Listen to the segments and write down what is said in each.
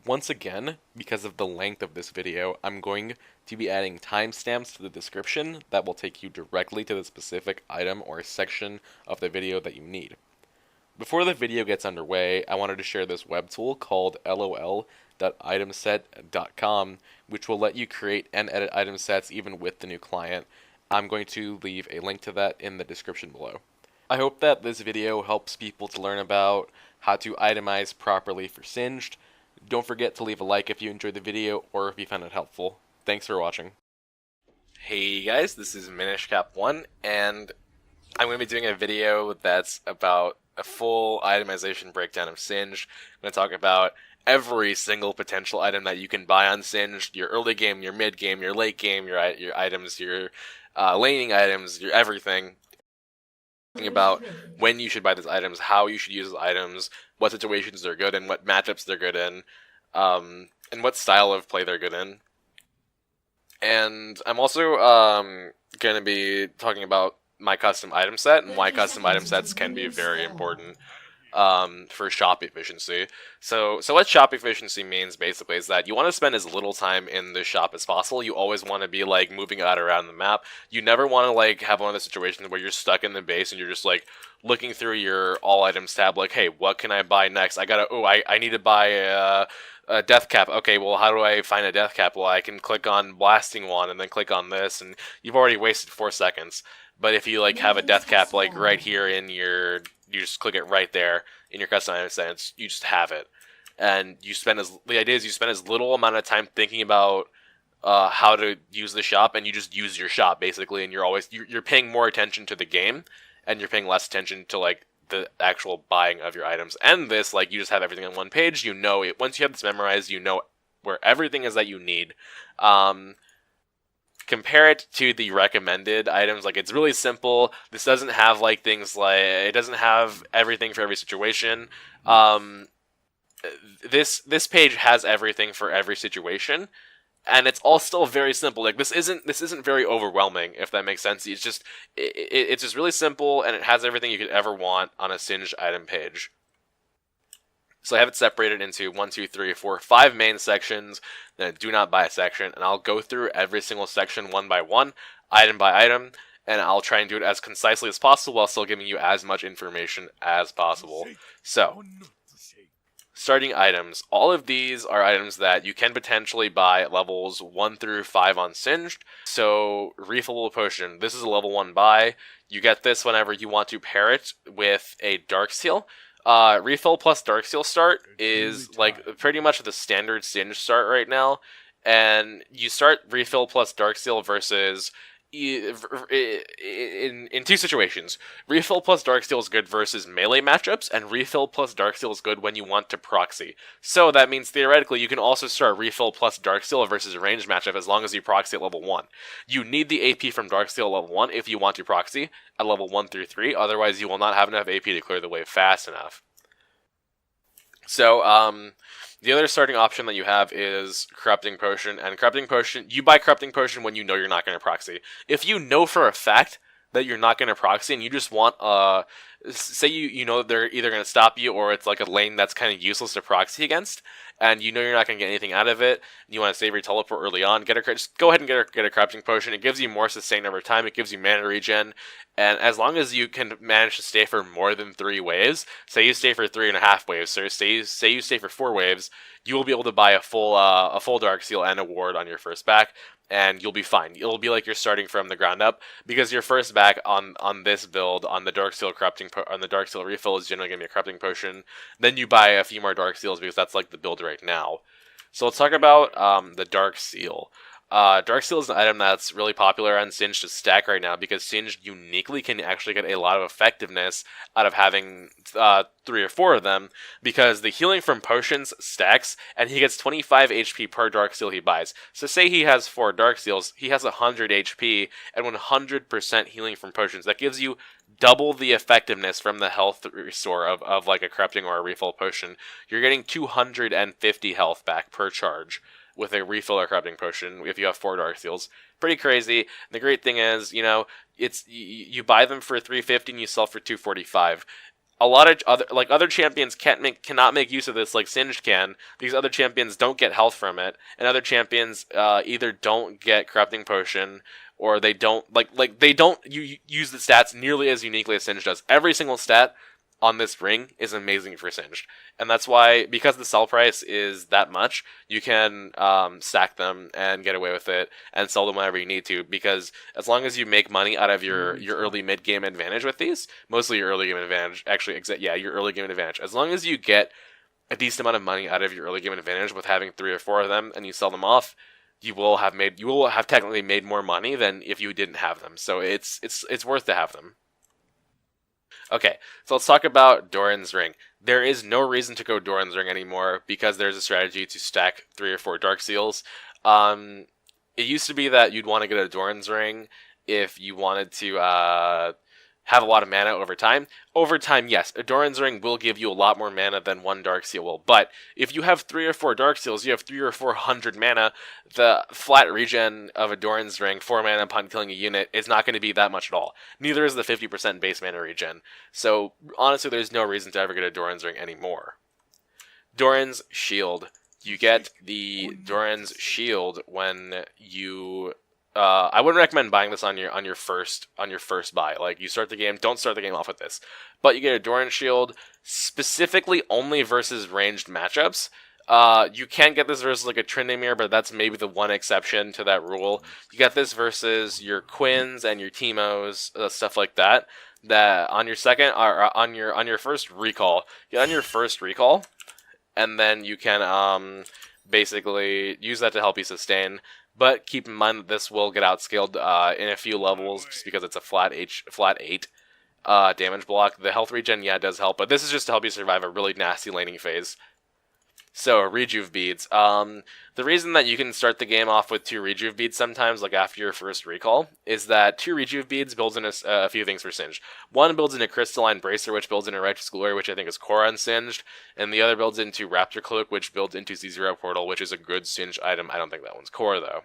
Once again, because of the length of this video, I'm going to be adding timestamps to the description that will take you directly to the specific item or section of the video that you need. Before the video gets underway, I wanted to share this web tool called lol.itemset.com, which will let you create and edit item sets even with the new client. I'm going to leave a link to that in the description below. I hope that this video helps people to learn about how to itemize properly for Singed. Don't forget to leave a like if you enjoyed the video or if you found it helpful. Thanks for watching. Hey guys, this is MinishCap1, and I'm going to be doing a video that's about a full itemization breakdown of Singed. I'm going to talk about every single potential item that you can buy on Singed, your early game, your mid game, your late game, your items, your laning items, your everything. About when you should buy these items, how you should use those items, what situations they're good in, what matchups they're good in, and what style of play they're good in. And I'm also going to be talking about my custom item set and why custom item sets can be very important for shop efficiency. So what shop efficiency means basically is that you want to spend as little time in the shop as possible. You always want to be like moving out around the map. You never want to like have one of the situations where you're stuck in the base and you're just like looking through your all items tab like, hey, what can I buy next? I need to buy a death cap. Okay, well, how do I find a death cap? Well, I can click on blasting one and then click on this, and you've already wasted 4 seconds. But if you like have a death cap like right here in your, you just click it right there in your custom item set, you just have it. And you spend the idea is you spend as little amount of time thinking about how to use the shop, and you just use your shop basically, and you're paying more attention to the game, and you're paying less attention to like the actual buying of your items. And this, like, you just have everything on one page. You know it once you have this memorized, you know where everything is that you need. Compare it to the recommended items. Like, it's really simple. This doesn't have like things like, it doesn't have everything for every situation. This page has everything for every situation, and it's all still very simple. Like, this isn't very overwhelming, if that makes sense. It's just it's just really simple, and it has everything you could ever want on a Singed item page. So I have it separated into 1, 2, 3, 4, 5 main sections, then a do not buy section, and I'll go through every single section one by one, item by item, and I'll try and do it as concisely as possible while still giving you as much information as possible. So, starting items. All of these are items that you can potentially buy at levels 1 through 5 on Singed. So, Refillable Potion. This is a level 1 buy. You get this whenever you want to pair it with a Dark Seal. Refill plus Dark Seal start is like pretty much the standard Singed start right now, and you start Refill plus Dark Seal versus in 2 situations. Refill plus Dark Seal is good versus melee matchups, and Refill plus Dark Seal is good when you want to proxy. So that means theoretically you can also start Refill plus Dark Seal versus a ranged matchup as long as you proxy at level 1. You need the AP from Dark Seal at level 1 if you want to proxy at level 1 through 3, otherwise you will not have enough AP to clear the wave fast enough. So, the other starting option that you have is Corrupting Potion, and Corrupting Potion, you buy Corrupting Potion when you know you're not going to proxy. If you know for a fact that you're not going to proxy and you just want, say you know that they're either going to stop you or it's like a lane that's kind of useless to proxy against, and you know you're not going to get anything out of it, and you want to save your teleport early on, just go ahead and get a Corrupting Potion. It gives you more sustain over time, it gives you mana regen, and as long as you can manage to stay for more than 3 waves, say you stay for 3.5 waves, so say you stay for 4 waves, you will be able to buy a full Dark Seal and a ward on your first back, and you'll be fine. It'll be like you're starting from the ground up, because your first back on this build, on the Dark Seal refill, is generally going to be a Corrupting Potion. Then you buy a few more Dark Seals, because that's like the build right now. So let's talk about the Dark Seal. Dark Seal is an item that's really popular on Singed to stack right now, because Singed uniquely can actually get a lot of effectiveness out of having 3 or 4 of them, because the healing from potions stacks, and he gets 25 HP per Dark Seal he buys. So say he has 4 Dark Seals, he has 100 HP and 100% healing from potions. That gives you double the effectiveness from the health restore of like a Corrupting or a Refill Potion. You're getting 250 health back per charge with a Refill or Corrupting Potion if you have 4 Dark Seals. Pretty crazy. And the great thing is, you know, you buy them for 350 and you sell for 245. a lot of other champions cannot make use of this like Singed can, because other champions don't get health from it, and other champions either don't get Corrupting Potion, or they don't use the stats nearly as uniquely as Singed does. Every single stat on this ring is amazing for Singed, and that's why, because the sell price is that much, you can stack them and get away with it and sell them whenever you need to, because as long as you make money out of your early mid game advantage with these, mostly your early game advantage, your early game advantage, as long as you get a decent amount of money out of your early game advantage with having 3 or 4 of them and you sell them off, you will have technically made more money than if you didn't have them. So it's worth to have them. Okay, so let's talk about Doran's Ring. There is no reason to go Doran's Ring anymore, because there's a strategy to stack 3 or 4 Dark Seals. It used to be that you'd want to get a Doran's Ring if you wanted to have a lot of mana over time. Over time, yes, a Doran's Ring will give you a lot more mana than 1 Dark Seal will, but if you have 3 or 4 Dark Seals, you have 300 or 400 mana, the flat regen of a Doran's Ring, 4 mana upon killing a unit, is not going to be that much at all. Neither is the 50% base mana regen. So, honestly, there's no reason to ever get a Doran's Ring anymore. Doran's Shield. You get the Doran's Shield when you... I wouldn't recommend buying this on your first buy. Like, you start the game, don't start the game off with this. But you get a Doran Shield specifically only versus ranged matchups. You can get this versus like a Tryndamere, but that's maybe the one exception to that rule. You get this versus your Quins and your Teemos, stuff like that. That on your second or on your first recall, get on your first recall, and then you can basically use that to help you sustain. But keep in mind that this will get outscaled in a few levels, just because it's a flat 8 damage block. The health regen, yeah, does help, but this is just to help you survive a really nasty laning phase. So, Rejuve Beads. The reason that you can start the game off with 2 Rejuve Beads sometimes, like after your first recall, is that 2 Rejuve Beads builds in a few things for Singed. One builds in a Crystalline Bracer, which builds in a Righteous Glory, which I think is core on Singed, and the other builds into Raptor Cloak, which builds into Zz'Rot Portal, which is a good Singed item. I don't think that one's core, though.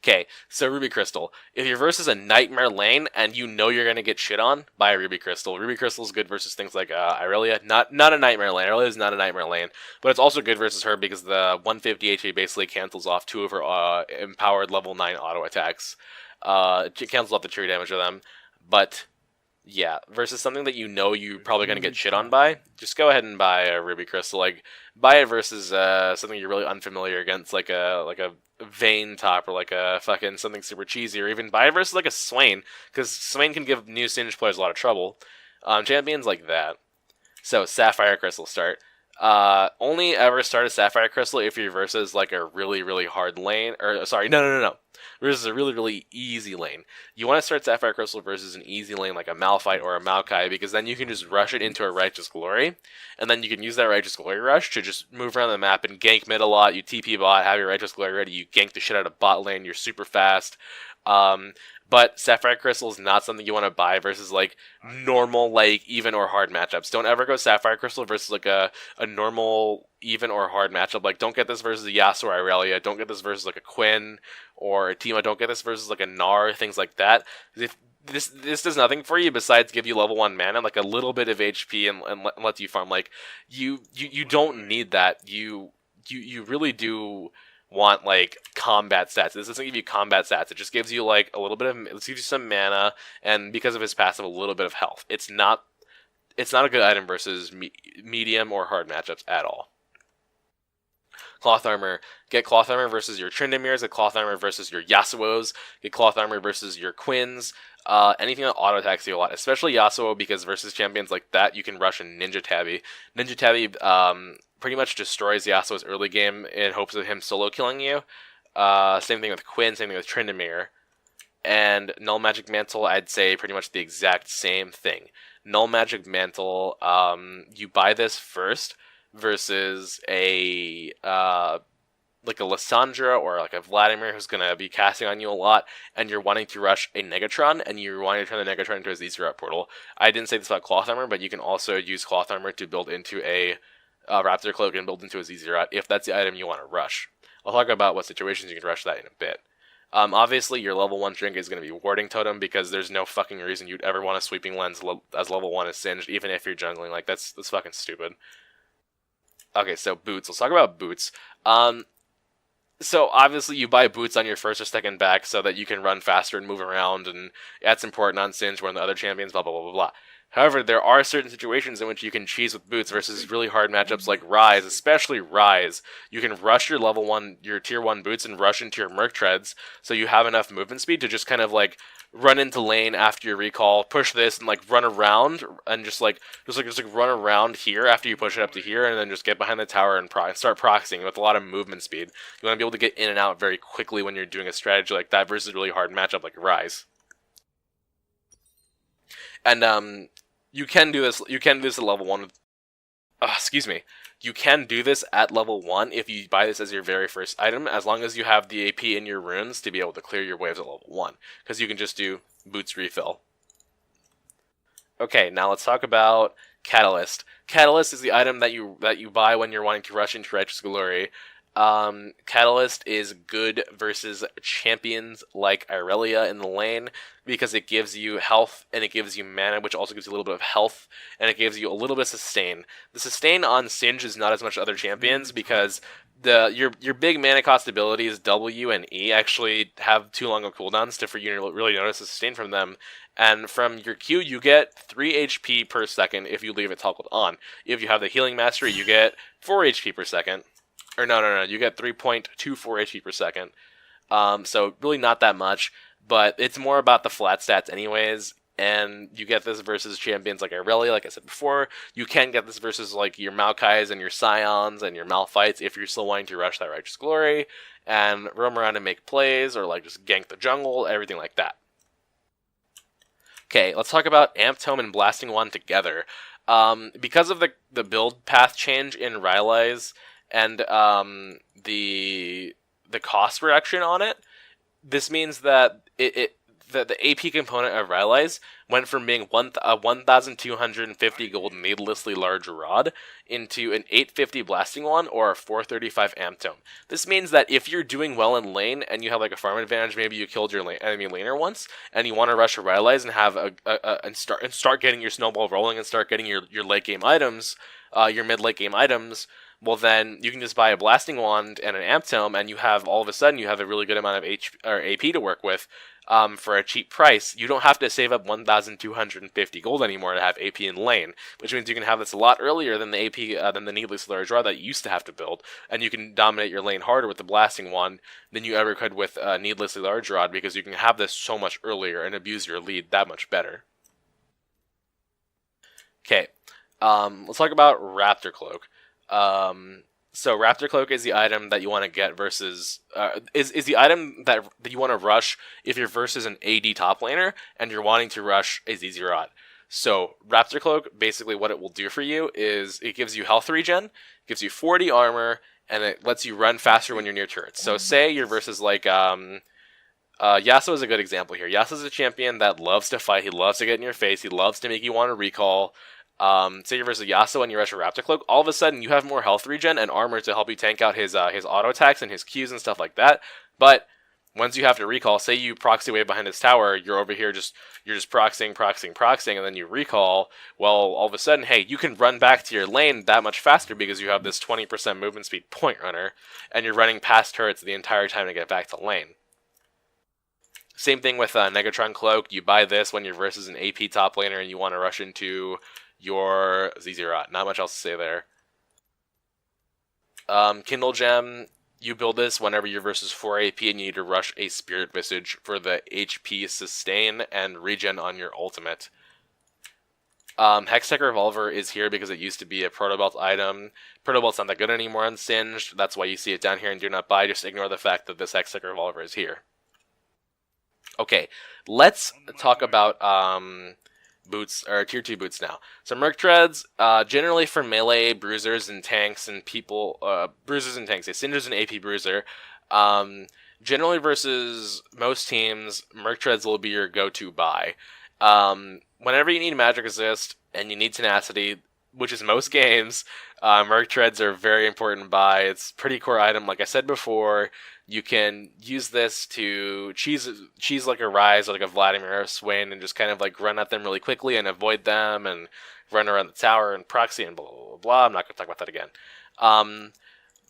Okay, so Ruby Crystal. If you're versus a Nightmare lane and you know you're going to get shit on, buy a Ruby Crystal. Ruby Crystal is good versus things like Irelia. Not a Nightmare lane. Irelia is not a Nightmare lane. But it's also good versus her because the 150 HP basically cancels off 2 of her empowered level 9 auto attacks. It cancels off the true damage of them. But, yeah, versus something that you know you're probably going to get shit on by, just go ahead and buy a Ruby Crystal. Like, buy it versus something you're really unfamiliar against, like a Vayne top, or like a fucking something super cheesy, or even buy it versus like a Swain, because Swain can give new Singed players a lot of trouble. Champions like that. So, Sapphire Crystal start. Only ever start a Sapphire Crystal if you're versus like a really, really hard lane, or sorry, no. Versus a really, really easy lane. You want to start Sapphire Crystal versus an easy lane like a Malphite or a Maokai, because then you can just rush it into a Righteous Glory, and then you can use that Righteous Glory rush to just move around the map and gank mid a lot. You TP bot, have your Righteous Glory ready, you gank the shit out of bot lane, you're super fast. But Sapphire Crystal is not something you want to buy versus like normal, like even or hard matchups. Don't ever go Sapphire Crystal versus like a normal, even or hard matchup. Like, don't get this versus a Yasuo or Irelia. Don't get this versus like a Quinn or a Teemo. Don't get this versus like a Gnar, things like that. If this does nothing for you besides give you level 1 mana, like a little bit of HP and let you farm. Like, you don't need that. You really do want like combat stats. This doesn't give you combat stats. It just gives you like a little bit of, it gives you some mana, and because of his passive, a little bit of health. It's not a good item versus medium or hard matchups at all. Cloth Armor. Get Cloth Armor versus your Tryndameres, get Cloth Armor versus your Yasuos, get Cloth Armor versus your Quins, anything that auto attacks you a lot, especially Yasuo, because versus champions like that, you can rush a Ninja Tabi. Ninja Tabi pretty much destroys Yasuo's early game in hopes of him solo killing you. Same thing with Quinn, same thing with Tryndamere. And Null-Magic Mantle, I'd say pretty much the exact same thing. Null-Magic Mantle, you buy this first versus a like a Lissandra or like a Vladimir who's going to be casting on you a lot, and you're wanting to rush a Negatron, and you're wanting to turn the Negatron into a Zz'Rot Portal. I didn't say this about Cloth Armor, but you can also use Cloth Armor to build into a Raptor Cloak and build into a Zz'Rot if that's the item you want to rush. I'll talk about what situations you can rush that in a bit. Obviously, your level 1 trinket is going to be Warding Totem, because there's no fucking reason you'd ever want a Sweeping Lens as level 1 is Singed, even if you're jungling. Like, that's fucking stupid. Okay, so boots. Let's talk about boots. So obviously you buy boots on your first or second back so that you can run faster and move around, and that's important on Singed when the other champions, blah, blah, blah, blah, blah. However, there are certain situations in which you can cheese with boots versus really hard matchups like Rise, especially Rise. You can rush your level 1, your tier 1 boots and rush into your Merc Treads, so you have enough movement speed to just kind of like run into lane after your recall, push this, and like run around, and just run around here after you push it up to here, and then just get behind the tower and start proxying with a lot of movement speed. You want to be able to get in and out very quickly when you're doing a strategy like that versus a really hard matchup like Rise. And you can do this. You can do this at level 1. Excuse me. You can do this at level 1 if you buy this as your very first item, as long as you have the AP in your runes to be able to clear your waves at level 1, because you can just do boots refill. Okay, now let's talk about Catalyst. Catalyst is the item that you buy when you're wanting to rush into Righteous Glory. Catalyst is good versus champions like Irelia in the lane, because it gives you health and it gives you mana, which also gives you a little bit of health, and it gives you a little bit of sustain. The sustain on Singed is not as much as other champions, because your big mana cost abilities W and E actually have too long of cooldowns for you to really notice the sustain from them. And from your Q, you get 3 HP per second if you leave it toggled on. If you have the Healing Mastery, you get 4 HP per second. Or no, you get 3.24 HP per second. So really not that much, but it's more about the flat stats anyways, and you get this versus champions like Irelia, like I said before. You can get this versus like your Maokais and your Scions and your Malphites if you're still wanting to rush that Righteous Glory and roam around and make plays, or like just gank the jungle, everything like that. Okay, let's talk about Amp Tome and Blasting Wand together. Because of the build path change in Rylai's and the cost reduction on it, this means that the AP component of Rylai's went from being a 1,250 gold needlessly large rod into an 850 blasting wand or a 435 amp tome. This means that if you're doing well in lane and you have like a farm advantage, maybe you killed your enemy laner once, and you want to rush a Rylai's and have and start getting your snowball rolling and start getting your late game items, your mid late game items. Well, then you can just buy a Blasting Wand and an Amp Tome, and you have, all of a sudden, you have a really good amount of AP to work with for a cheap price. You don't have to save up 1,250 gold anymore to have AP in lane, which means you can have this a lot earlier than the AP, than the Needless Large Rod that you used to have to build, and you can dominate your lane harder with the Blasting Wand than you ever could with Needlessly Large Rod, because you can have this so much earlier and abuse your lead that much better. Okay, let's talk about Raptor Cloak. So Raptor Cloak is the item that you want to get versus is the item that you want to rush if you're versus an AD top laner and you're wanting to rush a Zz'Rot. So Raptor Cloak, basically what it will do for you is it gives you health regen, gives you 40 armor, and it lets you run faster when you're near turrets. So say you're versus like Yasuo is a good example here. Yasuo is a champion that loves to fight. He loves to get in your face. He loves to make you want to recall. Say you're versus Yasuo and you rush a Raptor Cloak, all of a sudden you have more health regen and armor to help you tank out his auto attacks and his Qs and stuff like that. But once you have to recall, say you proxy wave behind his tower, you're over here you're just proxying, and then you recall. Well, all of a sudden, hey, you can run back to your lane that much faster because you have this 20% movement speed point runner, and you're running past turrets the entire time to get back to lane. Same thing with Negatron Cloak. You buy this when you're versus an AP top laner and you want to rush into your Zz'Rot. Not much else to say there. Kindlegem, you build this whenever you're versus 4 AP and you need to rush a Spirit Visage for the HP sustain and regen on your ultimate. Hextech Revolver is here because it used to be a Protobelt item. Protobelt's not that good anymore on Singed. That's why you see it down here and do not buy. Just ignore the fact that this Hextech Revolver is here. Okay, let's talk about boots, or tier 2 boots now. So Merc Treads, generally for melee bruisers and tanks and people, bruisers and tanks, Cinder's an AP bruiser. Generally versus most teams, Merc Treads will be your go-to buy. Whenever you need magic resist and you need tenacity, which is most games, Merc Treads are very important buy. It's a pretty core item. Like I said before, you can use this to cheese like a Rise or like a Vladimir or a Swain and just kind of like run at them really quickly and avoid them and run around the tower and proxy and blah, blah, blah, blah. I'm not going to talk about that again.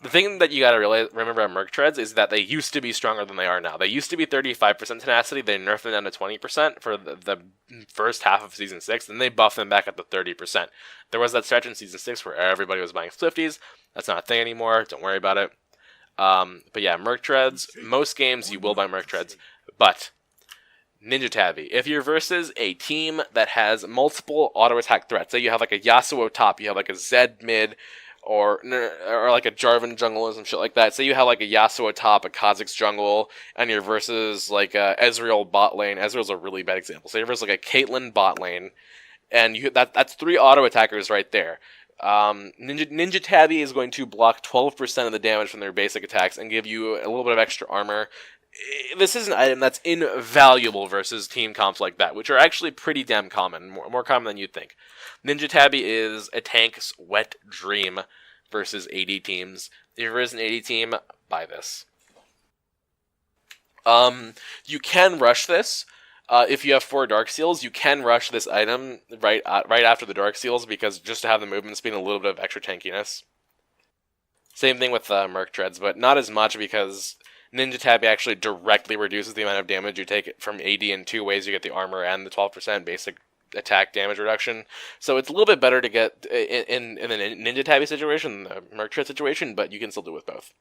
The thing that you got to really remember about Merc Treads is that they used to be stronger than they are now. They used to be 35% tenacity. They nerfed them down to 20% for the first half of Season 6, and they buffed them back up to 30%. There was that stretch in Season 6 where everybody was buying Swifties. That's not a thing anymore. Don't worry about it. But yeah, Merc Treads. Most games you will buy Merc Treads. But Ninja Tabi. If you're versus a team that has multiple auto attack threats, say you have like a Yasuo top, you have like a Zed mid, or like a Jarvan jungle or some shit like that. Say you have like a Yasuo top, a Kha'Zix jungle, and you're versus like a Ezreal bot lane. Ezreal's a really bad example. So you're versus like a Caitlyn bot lane, and that's 3 auto attackers right there. Ninja Tabi is going to block 12% of the damage from their basic attacks and give you a little bit of extra armor. This is an item that's invaluable versus team comps like that, which are actually pretty damn common, more common than you'd think. Ninja Tabi is a tank's wet dream versus AD teams. If you're versus an AD team, buy this. You can rush this. If you have 4 Dark Seals, you can rush this item right after the Dark Seals, because just to have the movement speed and a little bit of extra tankiness. Same thing with Merc Treads, but not as much, because Ninja Tabi actually directly reduces the amount of damage you take from AD in 2 ways. You get the armor and the 12% basic attack damage reduction. So it's a little bit better to get in the Ninja Tabi situation than the Merc Tread situation, but you can still do with both.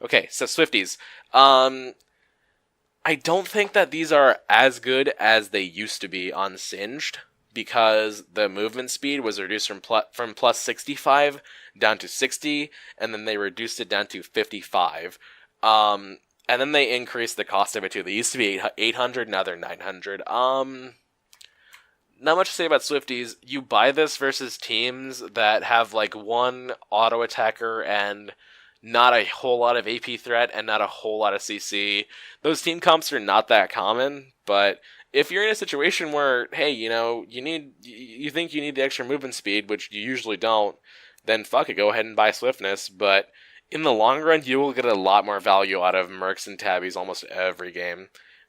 Okay, so Swifties. I don't think that these are as good as they used to be on Singed, because the movement speed was reduced from plus 65 down to 60, and then they reduced it down to 55. And then they increased the cost of it too. They used to be 800, now they're 900. Not much to say about Swifties. You buy this versus teams that have like 1 auto attacker and not a whole lot of AP threat and not a whole lot of CC. Those team comps are not that common, but if you're in a situation where, hey, you think you need the extra movement speed, which you usually don't, then fuck it, go ahead and buy Swiftness. But in the long run, you will get a lot more value out of Mercs and Tabbies almost every game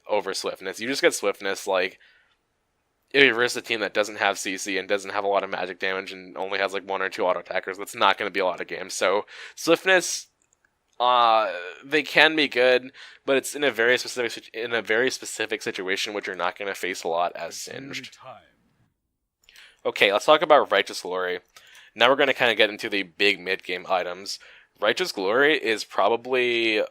over Swiftness. You just get Swiftness, like, if you're versus a team that doesn't have CC and doesn't have a lot of magic damage and only has like 1 or 2 auto attackers, that's not going to be a lot of games. So Swiftness, they can be good, but it's in a very specific situation which you're not going to face a lot as Singed. Okay, let's talk about Righteous Glory. Now we're going to kind of get into the big mid-game items. Righteous Glory is probably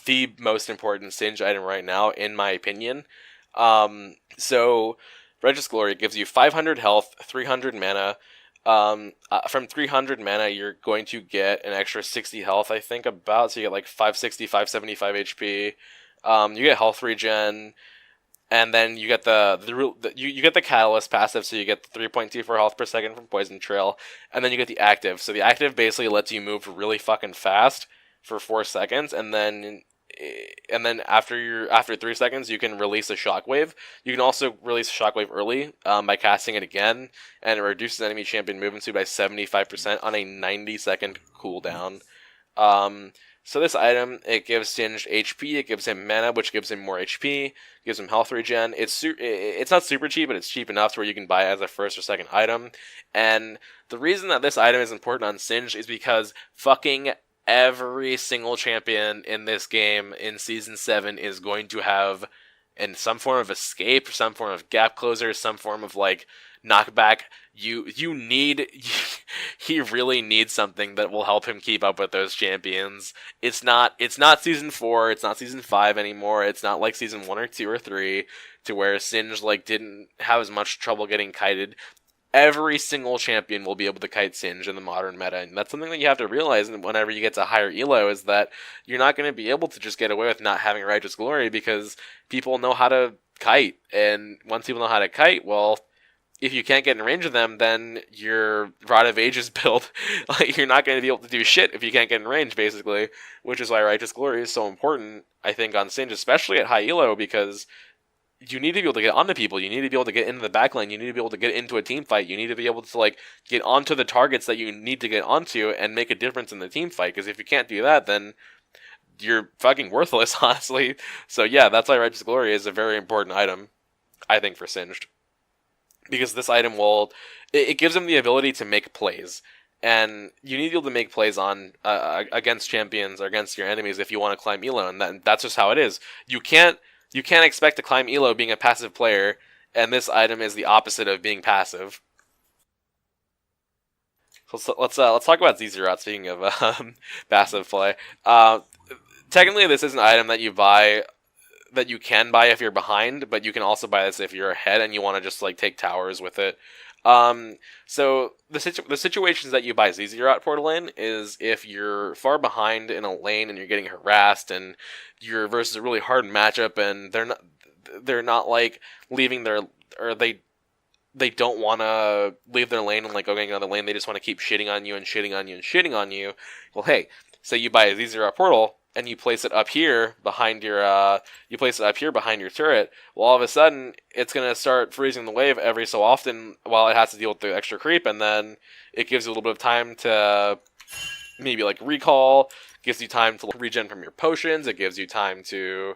the most important Singed item right now, in my opinion. So Righteous Glory gives you 500 health, 300 mana. From 300 mana, you're going to get an extra 60 health, I think, about. So you get like 560, 575 HP. You get health regen, and then you get you get the Catalyst passive, so you get the 3.24 health per second from Poison Trail, and then you get the active. So the active basically lets you move really fucking fast for 4 seconds, and then after 3 seconds, you can release a Shockwave. You can also release a Shockwave early by casting it again, and it reduces enemy champion movement speed by 75% on a 90-second cooldown. So this item, it gives Singed HP, it gives him mana, which gives him more HP, gives him health regen. It's not super cheap, but it's cheap enough to where you can buy it as a first or second item. And the reason that this item is important on Singed is because fucking every single champion in this game in Season 7 is going to have in some form of escape, some form of gap closer, some form of like knockback. He really needs something that will help him keep up with those champions. It's not Season 4, it's not Season 5 anymore, it's not like Season 1 or 2 or 3 to where Singed like didn't have as much trouble getting kited. Every single champion will be able to kite Singed in the modern meta, and that's something that you have to realize whenever you get to higher elo, is that you're not going to be able to just get away with not having Righteous Glory, because people know how to kite, and once people know how to kite, well, if you can't get in range of them, then your Rod of Ages build, like, you're not going to be able to do shit if you can't get in range, basically, which is why Righteous Glory is so important, I think, on Singed, especially at high elo, because you need to be able to get onto people. You need to be able to get into the backline. You need to be able to get into a team fight. You need to be able to like get onto the targets that you need to get onto and make a difference in the team fight. Because if you can't do that, then you're fucking worthless, honestly. So yeah, that's why Righteous Glory is a very important item, I think, for Singed. Because this item will, it gives them the ability to make plays. And you need to be able to make plays on against champions or against your enemies if you want to climb Elo, and that's just how it is. You can't expect to climb Elo being a passive player, and this item is the opposite of being passive. So let's talk about Zz'Rot. Speaking of passive play, technically this is an item that you buy, that you can buy if you're behind, but you can also buy this if you're ahead and you want to just like take towers with it. So the situations that you buy Zz'Rot Portal in is if you're far behind in a lane and you're getting harassed and you're versus a really hard matchup and they're not like leaving their, or they don't want to leave their lane and like go getting another lane. They just want to keep shitting on you and shitting on you and shitting on you. Well, hey, so you buy a Zz'Rot Portal and you place it up here behind your turret. Well, all of a sudden it's gonna start freezing the wave every so often while it has to deal with the extra creep, and then it gives you a little bit of time to maybe like recall. Gives you time to regen from your potions. It gives you time to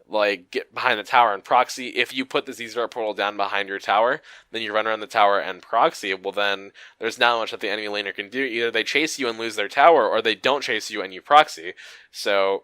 like get behind the tower and proxy. If you put the Zz'Rot Portal down behind your tower, then you run around the tower and proxy. Well, then there's not much that the enemy laner can do. Either they chase you and lose their tower, or they don't chase you and you proxy. So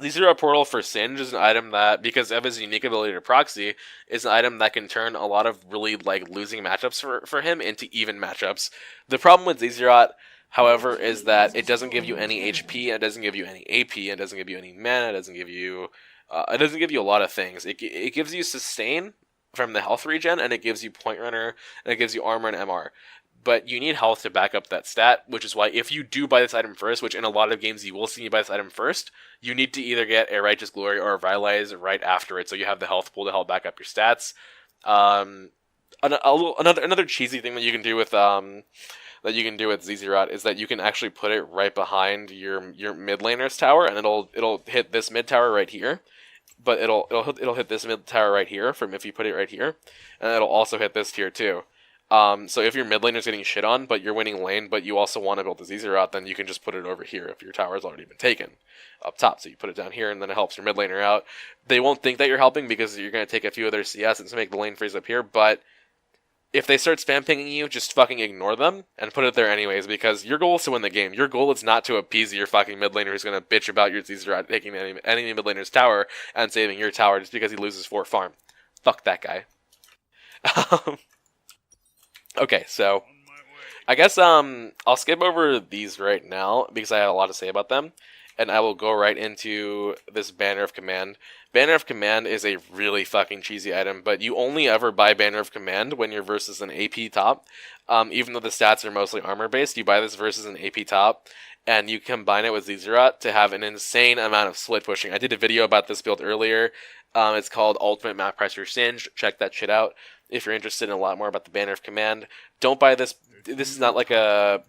Zz'Rot Portal for Singed is an item that, because of his unique ability to proxy, is an item that can turn a lot of really like losing matchups for him into even matchups. The problem with Zz'Rot, however, is that it doesn't give you any HP, it doesn't give you any AP, it doesn't give you any mana, it doesn't give you a lot of things. It gives you sustain from the health regen, and it gives you point runner, and it gives you armor and MR. But you need health to back up that stat, which is why if you do buy this item first, which in a lot of games you will see you buy this item first, you need to either get a Righteous Glory or a Rylai's right after it, so you have the health pool to help back up your stats. Another cheesy thing that you can do with Zz'Rot is that you can actually put it right behind your mid laner's tower, and it'll hit this mid tower right here. But it'll hit this mid tower right here from if you put it right here, and it'll also hit this tier too. So if your mid laner's getting shit on, but you're winning lane, but you also want to build the Zz'Rot, then you can just put it over here if your tower's already been taken up top. So you put it down here, and then it helps your mid laner out. They won't think that you're helping because you're going to take a few of their CS and make the lane freeze up here, but if they start spam pinging you, just fucking ignore them and put it there anyways, because your goal is to win the game. Your goal is not to appease your fucking mid laner who's going to bitch about your Zz'Rot taking any mid laner's tower and saving your tower just because he loses 4 farm. Fuck that guy. Okay, so I guess I'll skip over these right now because I have a lot to say about them, and I will go right into this Banner of Command. Banner of Command is a really fucking cheesy item, but you only ever buy Banner of Command when you're versus an AP top. Even though the stats are mostly armor-based, you buy this versus an AP top, and you combine it with Zz'Rot to have an insane amount of split pushing. I did a video about this build earlier. It's called Ultimate Map Pressure Singed. Check that shit out if you're interested in a lot more about the Banner of Command. Don't buy this. This is not like a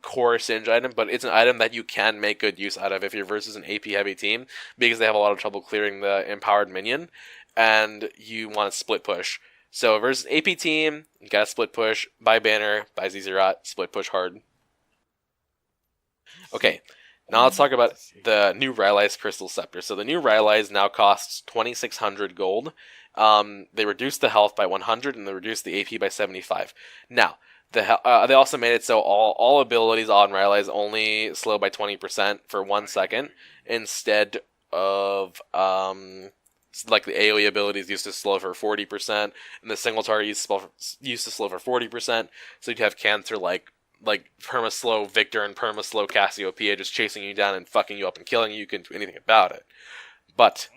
core Singed item, but it's an item that you can make good use out of if you're versus an AP heavy team, because they have a lot of trouble clearing the empowered minion, and you want to split push. So versus an AP team, you gotta split push, buy Banner, buy Zz'Rot, split push hard. Okay, now let's talk about the new Rylai's Crystal Scepter. So the new Rylai's now costs 2,600 gold. They reduced the health by 100, and they reduced the AP by 75. Now, they also made it so all abilities on Rylai's only slow by 20% for 1 second, instead of like the AoE abilities used to slow for 40%, and the single target used to slow for 40%. So you'd have Cancer like perma-slow Victor and perma-slow Cassiopeia just chasing you down and fucking you up and killing you. You couldn't do anything about it. But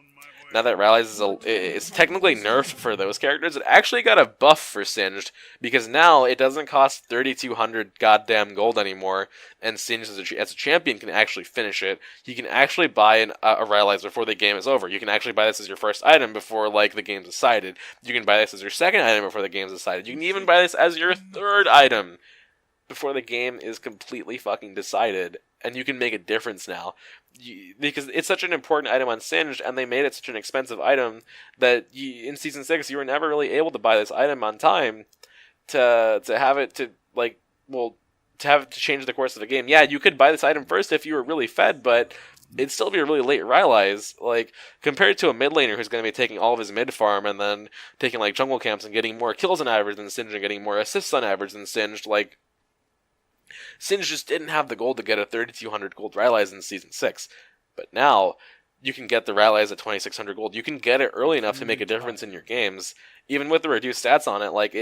now that Rylai's is technically nerfed for those characters, it actually got a buff for Singed, because now it doesn't cost 3,200 goddamn gold anymore, and Singed as a champion can actually finish it. You can actually buy a Rylai's before the game is over. You can actually buy this as your first item before like the game's decided. You can buy this as your second item before the game's decided. You can even buy this as your third item. before the game is completely fucking decided, and you can make a difference now. Because it's such an important item on Singed, and they made it such an expensive item that in Season 6 you were never really able to buy this item on time to have it to, like, well, to have it to change the course of the game. Yeah, you could buy this item first if you were really fed, but it'd still be a really late Rylai's. Like, compared to a mid laner who's going to be taking all of his mid farm and then taking, like, jungle camps and getting more kills on average than Singed and getting more assists on average than Singed, like, Singed just didn't have the gold to get a 3,200 gold Rylai's in Season 6. But now, you can get the Rylai's at 2,600 gold. You can get it early enough to make a difference in your games. Even with the reduced stats on it, like,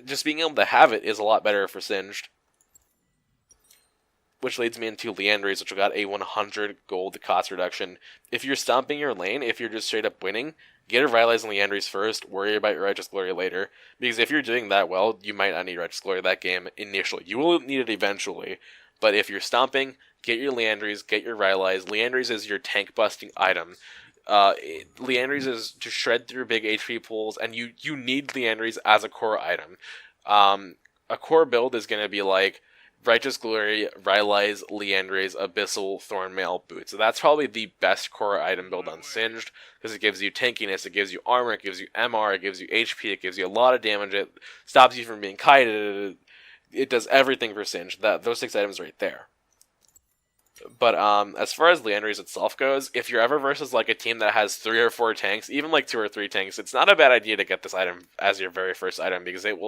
just being able to have it is a lot better for Singed. Which leads me into Liandry's, which got a 100 gold cost reduction. If you're stomping your lane, if you're just straight up winning, get a Rylai's and Liandry's first, worry about your Righteous Glory later. Because if you're doing that well, you might not need Righteous Glory that game initially. You will need it eventually. But if you're stomping, get your Liandry's, get your Rylai's. Liandry's is your tank busting item. Liandry's is to shred through big HP pools, and you need Liandry's as a core item. A core build is going to be like Righteous Glory, Rylai's, Liandry's, Abyssal, Thornmail, Boots. So that's probably the best core item build on Singed, because it gives you tankiness, it gives you armor, it gives you MR, it gives you HP, it gives you a lot of damage, it stops you from being kited, it does everything for Singed. Those 6 items right there. But as far as Liandry's itself goes, if you're ever versus like a team that has 3 or 4 tanks, even like 2 or 3 tanks, it's not a bad idea to get this item as your very first item, because it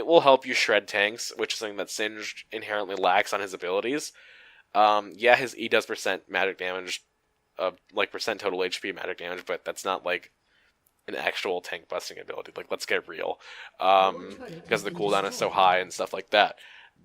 will help you shred tanks, which is something that Singed inherently lacks on his abilities. Yeah, his E does percent magic damage, like percent total HP magic damage, but that's not like an actual tank busting ability. Like, let's get real, because the cooldown is so high and stuff like that.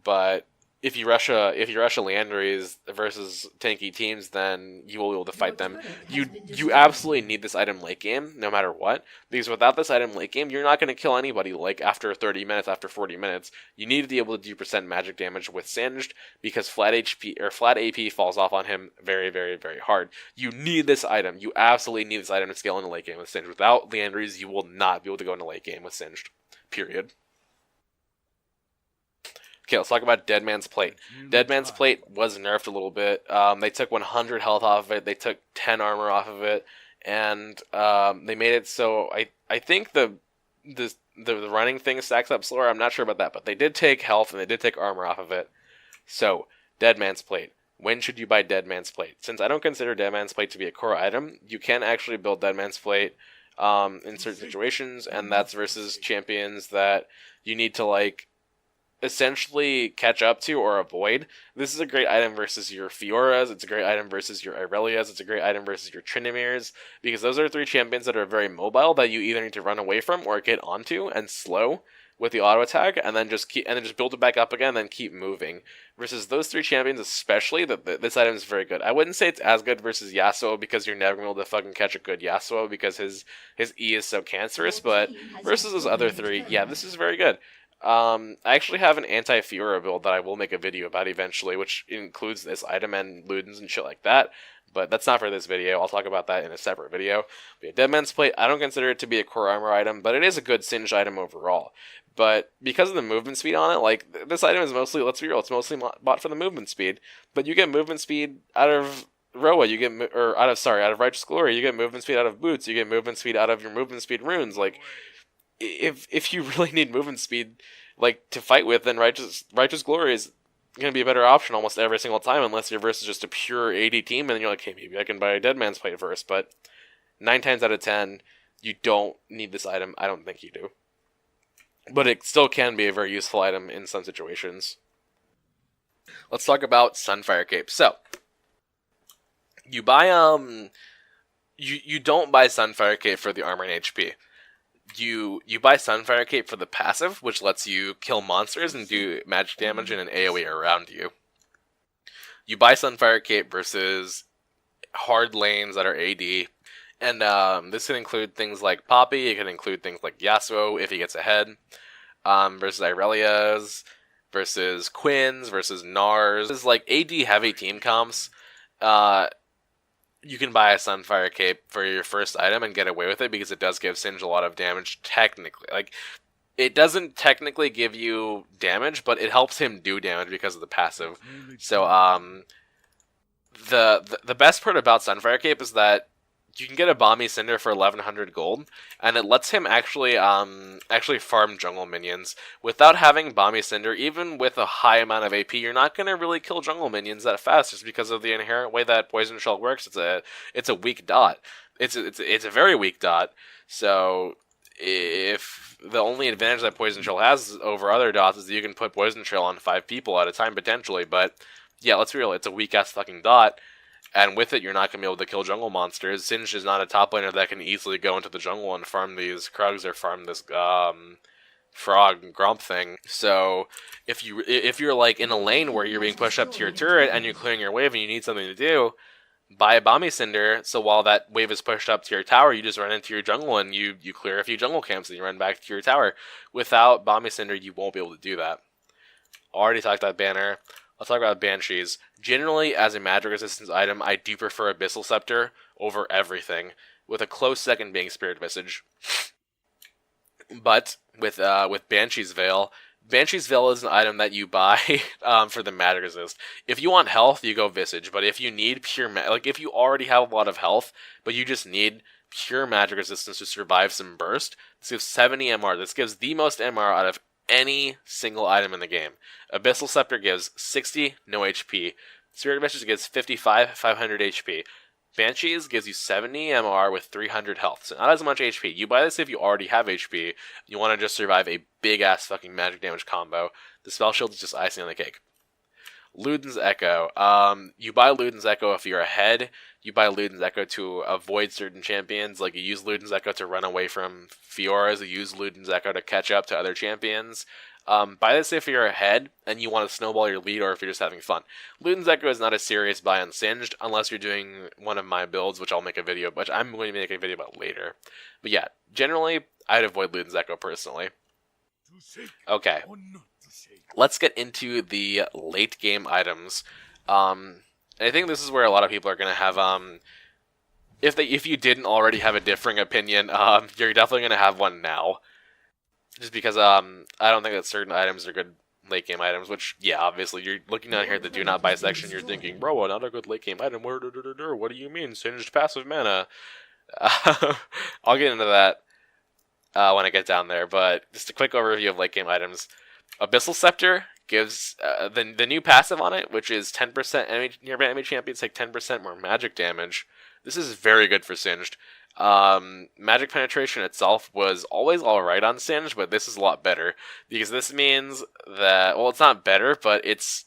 But if you rush a Liandry's versus tanky teams, then you will be able to fight them. You absolutely need this item late game, no matter what, because without this item late game, you're not going to kill anybody like after 30 minutes, after 40 minutes. You need to be able to do percent magic damage with Singed, because flat HP or flat AP falls off on him very, very, very hard. You need this item. You absolutely need this item to scale into late game with Singed. Without Liandry's, you will not be able to go into late game with Singed. Period. Okay, let's talk about Dead Man's Plate. Dead Man's Plate was nerfed a little bit. They took 100 health off of it. They took 10 armor off of it, and they made it so I think the running thing stacks up slower. I'm not sure about that, but they did take health and they did take armor off of it. So, Dead Man's Plate. When should you buy Dead Man's Plate? Since I don't consider Dead Man's Plate to be a core item, you can actually build Dead Man's Plate in certain situations, and that's versus champions that you need to, like, essentially catch up to or avoid. This is a great item versus your Fioras, it's a great item versus your Irelias, it's a great item versus your Tryndamirs, because those are 3 champions that are very mobile that you either need to run away from or get onto and slow with the auto attack, and then just build it back up again and then keep moving. Versus those 3 champions especially, this item is very good. I wouldn't say it's as good versus Yasuo, because you're never going to be able to fucking catch a good Yasuo because his E is so cancerous, but versus those other 3, yeah, this is very good. I actually have an Anti-Fiora build that I will make a video about eventually, which includes this item and Ludens and shit like that, but that's not for this video. I'll talk about that in a separate video. But yeah, Dead Man's Plate, I don't consider it to be a core armor item, but it is a good Singed item overall. But because of the movement speed on it, like, this item is mostly, let's be real, it's mostly bought for the movement speed, but you get movement speed out of Roa, you get, out of Righteous Glory, you get movement speed out of Boots, you get movement speed out of your movement speed runes. Like, if you really need movement speed, like, to fight with, then Righteous Glory is going to be a better option almost every single time, unless you're versus just a pure AD team, and then you're like, hey, maybe I can buy a Dead Man's Plate first. But 9 times out of 10, you don't need this item. I don't think you do. But it still can be a very useful item in some situations. Let's talk about Sunfire Cape. So, you buy, you don't buy Sunfire Cape for the armor and HP. You buy Sunfire Cape for the passive, which lets you kill monsters and do magic damage in an AoE around you. You buy Sunfire Cape versus hard lanes that are AD, and this can include things like Poppy, it can include things like Yasuo if he gets ahead, versus Irelias, versus Quinns, versus Nars. This is like AD heavy team comps. You can buy a Sunfire Cape for your first item and get away with it, because it does give Singed a lot of damage technically. Like, it doesn't technically give you damage, but it helps him do damage because of the passive. So the best part about Sunfire Cape is that you can get a Balmy Cinder for 1100 gold, and it lets him actually farm jungle minions. Without having Balmy Cinder, even with a high amount of AP, you're not going to really kill jungle minions that fast, just because of the inherent way that Poison Shell works. It's a weak dot. It's a very weak dot. So if the only advantage that Poison Shell has over other dots is that you can put Poison Shell on 5 people at a time potentially, but yeah, let's be real, it's a weak ass fucking dot. And with it, you're not going to be able to kill jungle monsters. Singed is not a top laner that can easily go into the jungle and farm these Krugs or farm this frog gromp thing. So if you're like in a lane where you're being pushed up to your turret and you're clearing your wave and you need something to do, buy a Balmy Cinder. So while that wave is pushed up to your tower, you just run into your jungle and you clear a few jungle camps and you run back to your tower. Without Balmy Cinder, you won't be able to do that. Already talked about Banner. Let's talk about Banshees. Generally, as a magic resistance item, I do prefer Abyssal Scepter over everything, with a close second being Spirit Visage. But with Banshee's Veil is an item that you buy for the magic resist. If you want health, you go Visage. But if you need pure if you already have a lot of health, but you just need pure magic resistance to survive some burst, this gives 70 MR. This gives the most MR out of any single item in the game. Abyssal Scepter gives 60, no HP. Spirit Visage gives 55, 500 HP. Banshees gives you 70 MR with 300 health, so not as much HP. You buy this if you already have HP. You want to just survive a big-ass fucking magic damage combo. The Spell Shield is just icing on the cake. Luden's Echo. You buy Luden's Echo if you're ahead. You buy Luden's Echo to avoid certain champions. Like, you use Luden's Echo to run away from Fioras. You use Luden's Echo to catch up to other champions. Buy this if you're ahead and you want to snowball your lead, or if you're just having fun. Luden's Echo is not a serious buy on Singed, unless you're doing one of my builds, which I'm going to make a video about later. But yeah, generally, I'd avoid Luden's Echo personally. Okay. Let's get into the late game items. I think this is where a lot of people are going to have, if you didn't already have a differing opinion, you're definitely going to have one now. Just because I don't think that certain items are good late game items, which, yeah, obviously, you're looking down here at the do not buy section, you're thinking, bro, not a good late game item, what do you mean, Singed passive mana? I'll get into that when I get down there, but just a quick overview of late game items. Abyssal Scepter gives the new passive on it, which is 10% nearby enemy champions take 10% more magic damage. This is very good for Singed. Magic penetration itself was always alright on Singed, but this is a lot better, because this means that, well, it's not better, but it's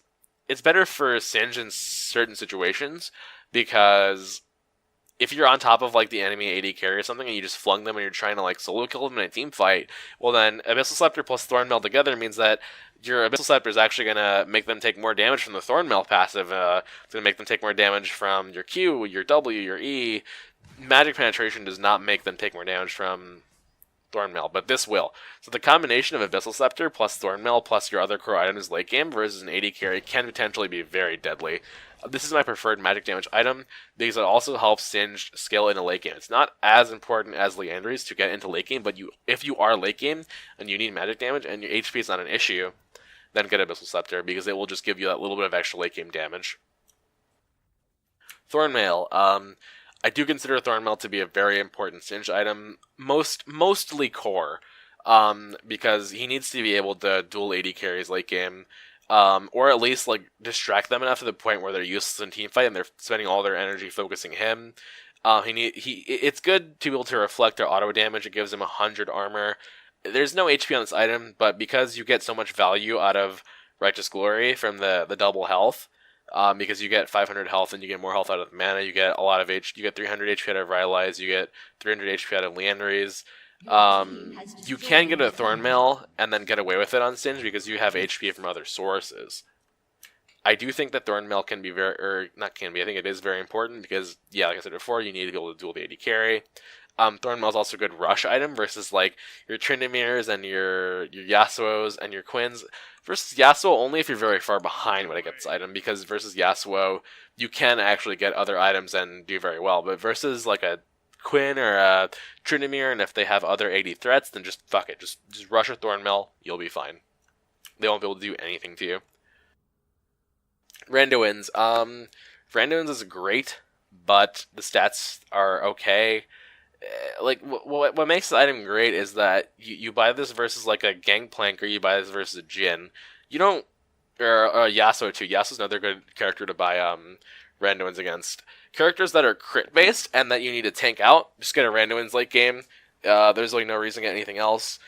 better for Singed in certain situations, because if you're on top of like the enemy AD carry or something and you just flung them and you're trying to like solo kill them in a team fight, well then Abyssal Scepter plus Thornmail together means that your Abyssal Scepter is actually going to make them take more damage from the Thornmail passive. It's going to make them take more damage from your Q, your W, your E. Magic penetration does not make them take more damage from Thornmail, but this will. So the combination of Abyssal Scepter plus Thornmail plus your other core items late game versus an AD carry can potentially be very deadly. This is my preferred magic damage item because it also helps Singed scale into late game. It's not as important as Liandry's to get into late game, but if you are late game and you need magic damage and your HP is not an issue, then get Abyssal Scepter because it will just give you that little bit of extra late game damage. Thornmail. I do consider Thornmail to be a very important Singed item, mostly core, because he needs to be able to dual AD carries late game, or at least like distract them enough to the point where they're useless in team fight and they're spending all their energy focusing him. It's good to be able to reflect their auto damage. It gives him 100 armor. There's no HP on this item, but because you get so much value out of Righteous Glory from the double health, because you get 500 health and you get more health out of the mana, you get a lot of you get 300 HP out of Rylai's, you get 300 HP out of Liandry's. You can get a Thornmail and then get away with it on Singed because you have HP from other sources. I do think that Thornmail can be I think it is very important because, yeah, like I said before, you need to be able to dual the AD carry. Thornmail is also a good rush item versus like your Trindamirs and your Yasuos and your Quins. Versus Yasuo only if you're very far behind when it gets this item, because versus Yasuo you can actually get other items and do very well. But versus like a Quinn or a Tryndamere, and if they have other AD threats, then just fuck it. Just rush a Thornmail, you'll be fine. They won't be able to do anything to you. Randuin's. Randuin's is great, but the stats are okay. Like, what makes the item great is that you buy this versus like a Gangplank, or you buy this versus a Jhin. You don't, or Yasuo too. Yasuo's another good character to buy Randuin's against. Characters that are crit based and that you need to tank out, just get a Randuin's late game. There's like no reason to get anything else.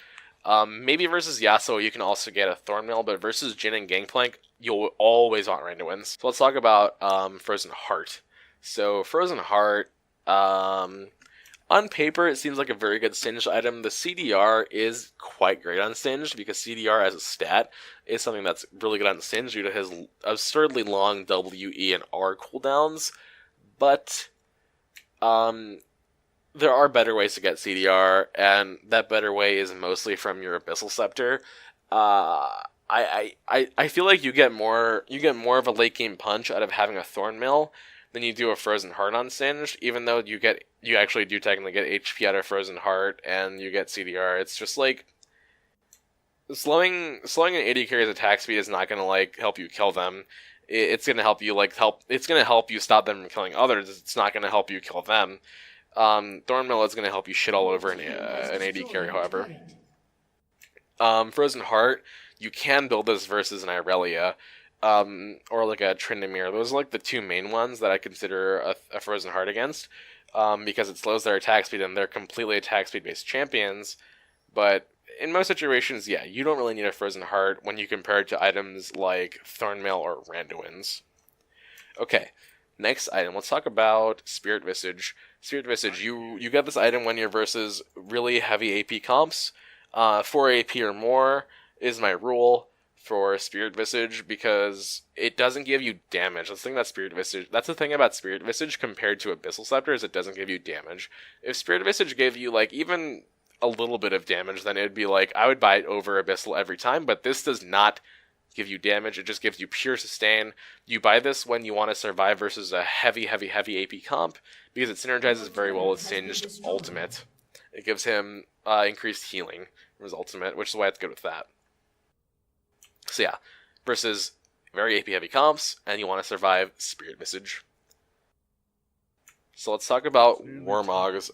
Maybe versus Yasuo you can also get a Thornmail, but versus Jhin and Gangplank, you'll always want Randuin's. So let's talk about Frozen Heart. So Frozen Heart, on paper it seems like a very good Singed item. The CDR is quite great on Singed, because CDR as a stat is something that's really good on Singed due to his absurdly long W, E, and R cooldowns. But there are better ways to get CDR, and that better way is mostly from your Abyssal Scepter. I feel like you get more of a late game punch out of having a Thornmail than you do a Frozen Heart on Singed, even though you actually do technically get HP out of Frozen Heart and you get CDR. It's just like slowing an AD carrier's attack speed is not gonna like help you kill them. It's gonna help you it's gonna help you stop them from killing others. It's not gonna help you kill them. Thornmail is gonna help you shit all over an AD carry, however. Frozen Heart, you can build this versus an Irelia, or like a Tryndamere. Those are like the two main ones that I consider a Frozen Heart against, because it slows their attack speed and they're completely attack speed based champions. But in most situations, yeah, you don't really need a Frozen Heart when you compare it to items like Thornmail or Randuin's. Okay, next item. Let's talk about Spirit Visage. Spirit Visage, you get this item when you're versus really heavy AP comps. 4 AP or more is my rule for Spirit Visage, because it doesn't give you damage. That's the thing about Spirit Visage compared to Abyssal Scepter, is it doesn't give you damage. If Spirit Visage gave you like even a little bit of damage, then it'd be like, I would buy it over Abyssal every time, but this does not give you damage. It just gives you pure sustain. You buy this when you want to survive versus a heavy AP comp, because it synergizes very well with Singed ultimate. It gives him increased healing from his ultimate, which is why it's good with that. So yeah, versus very AP heavy comps, and you want to survive Spirit Visage. So let's talk about Warmogs.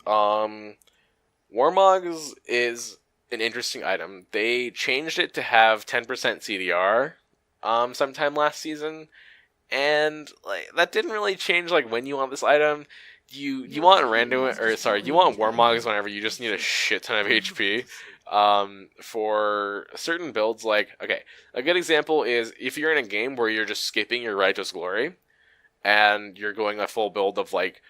Warmogs is an interesting item. They changed it to have 10% CDR sometime last season, and like that didn't really change like when you want this item. You want you want Warmogs whenever you just need a shit ton of HP. For certain builds, like, okay, a good example is if you're in a game where you're just skipping your Righteous Glory, and you're going a full build of like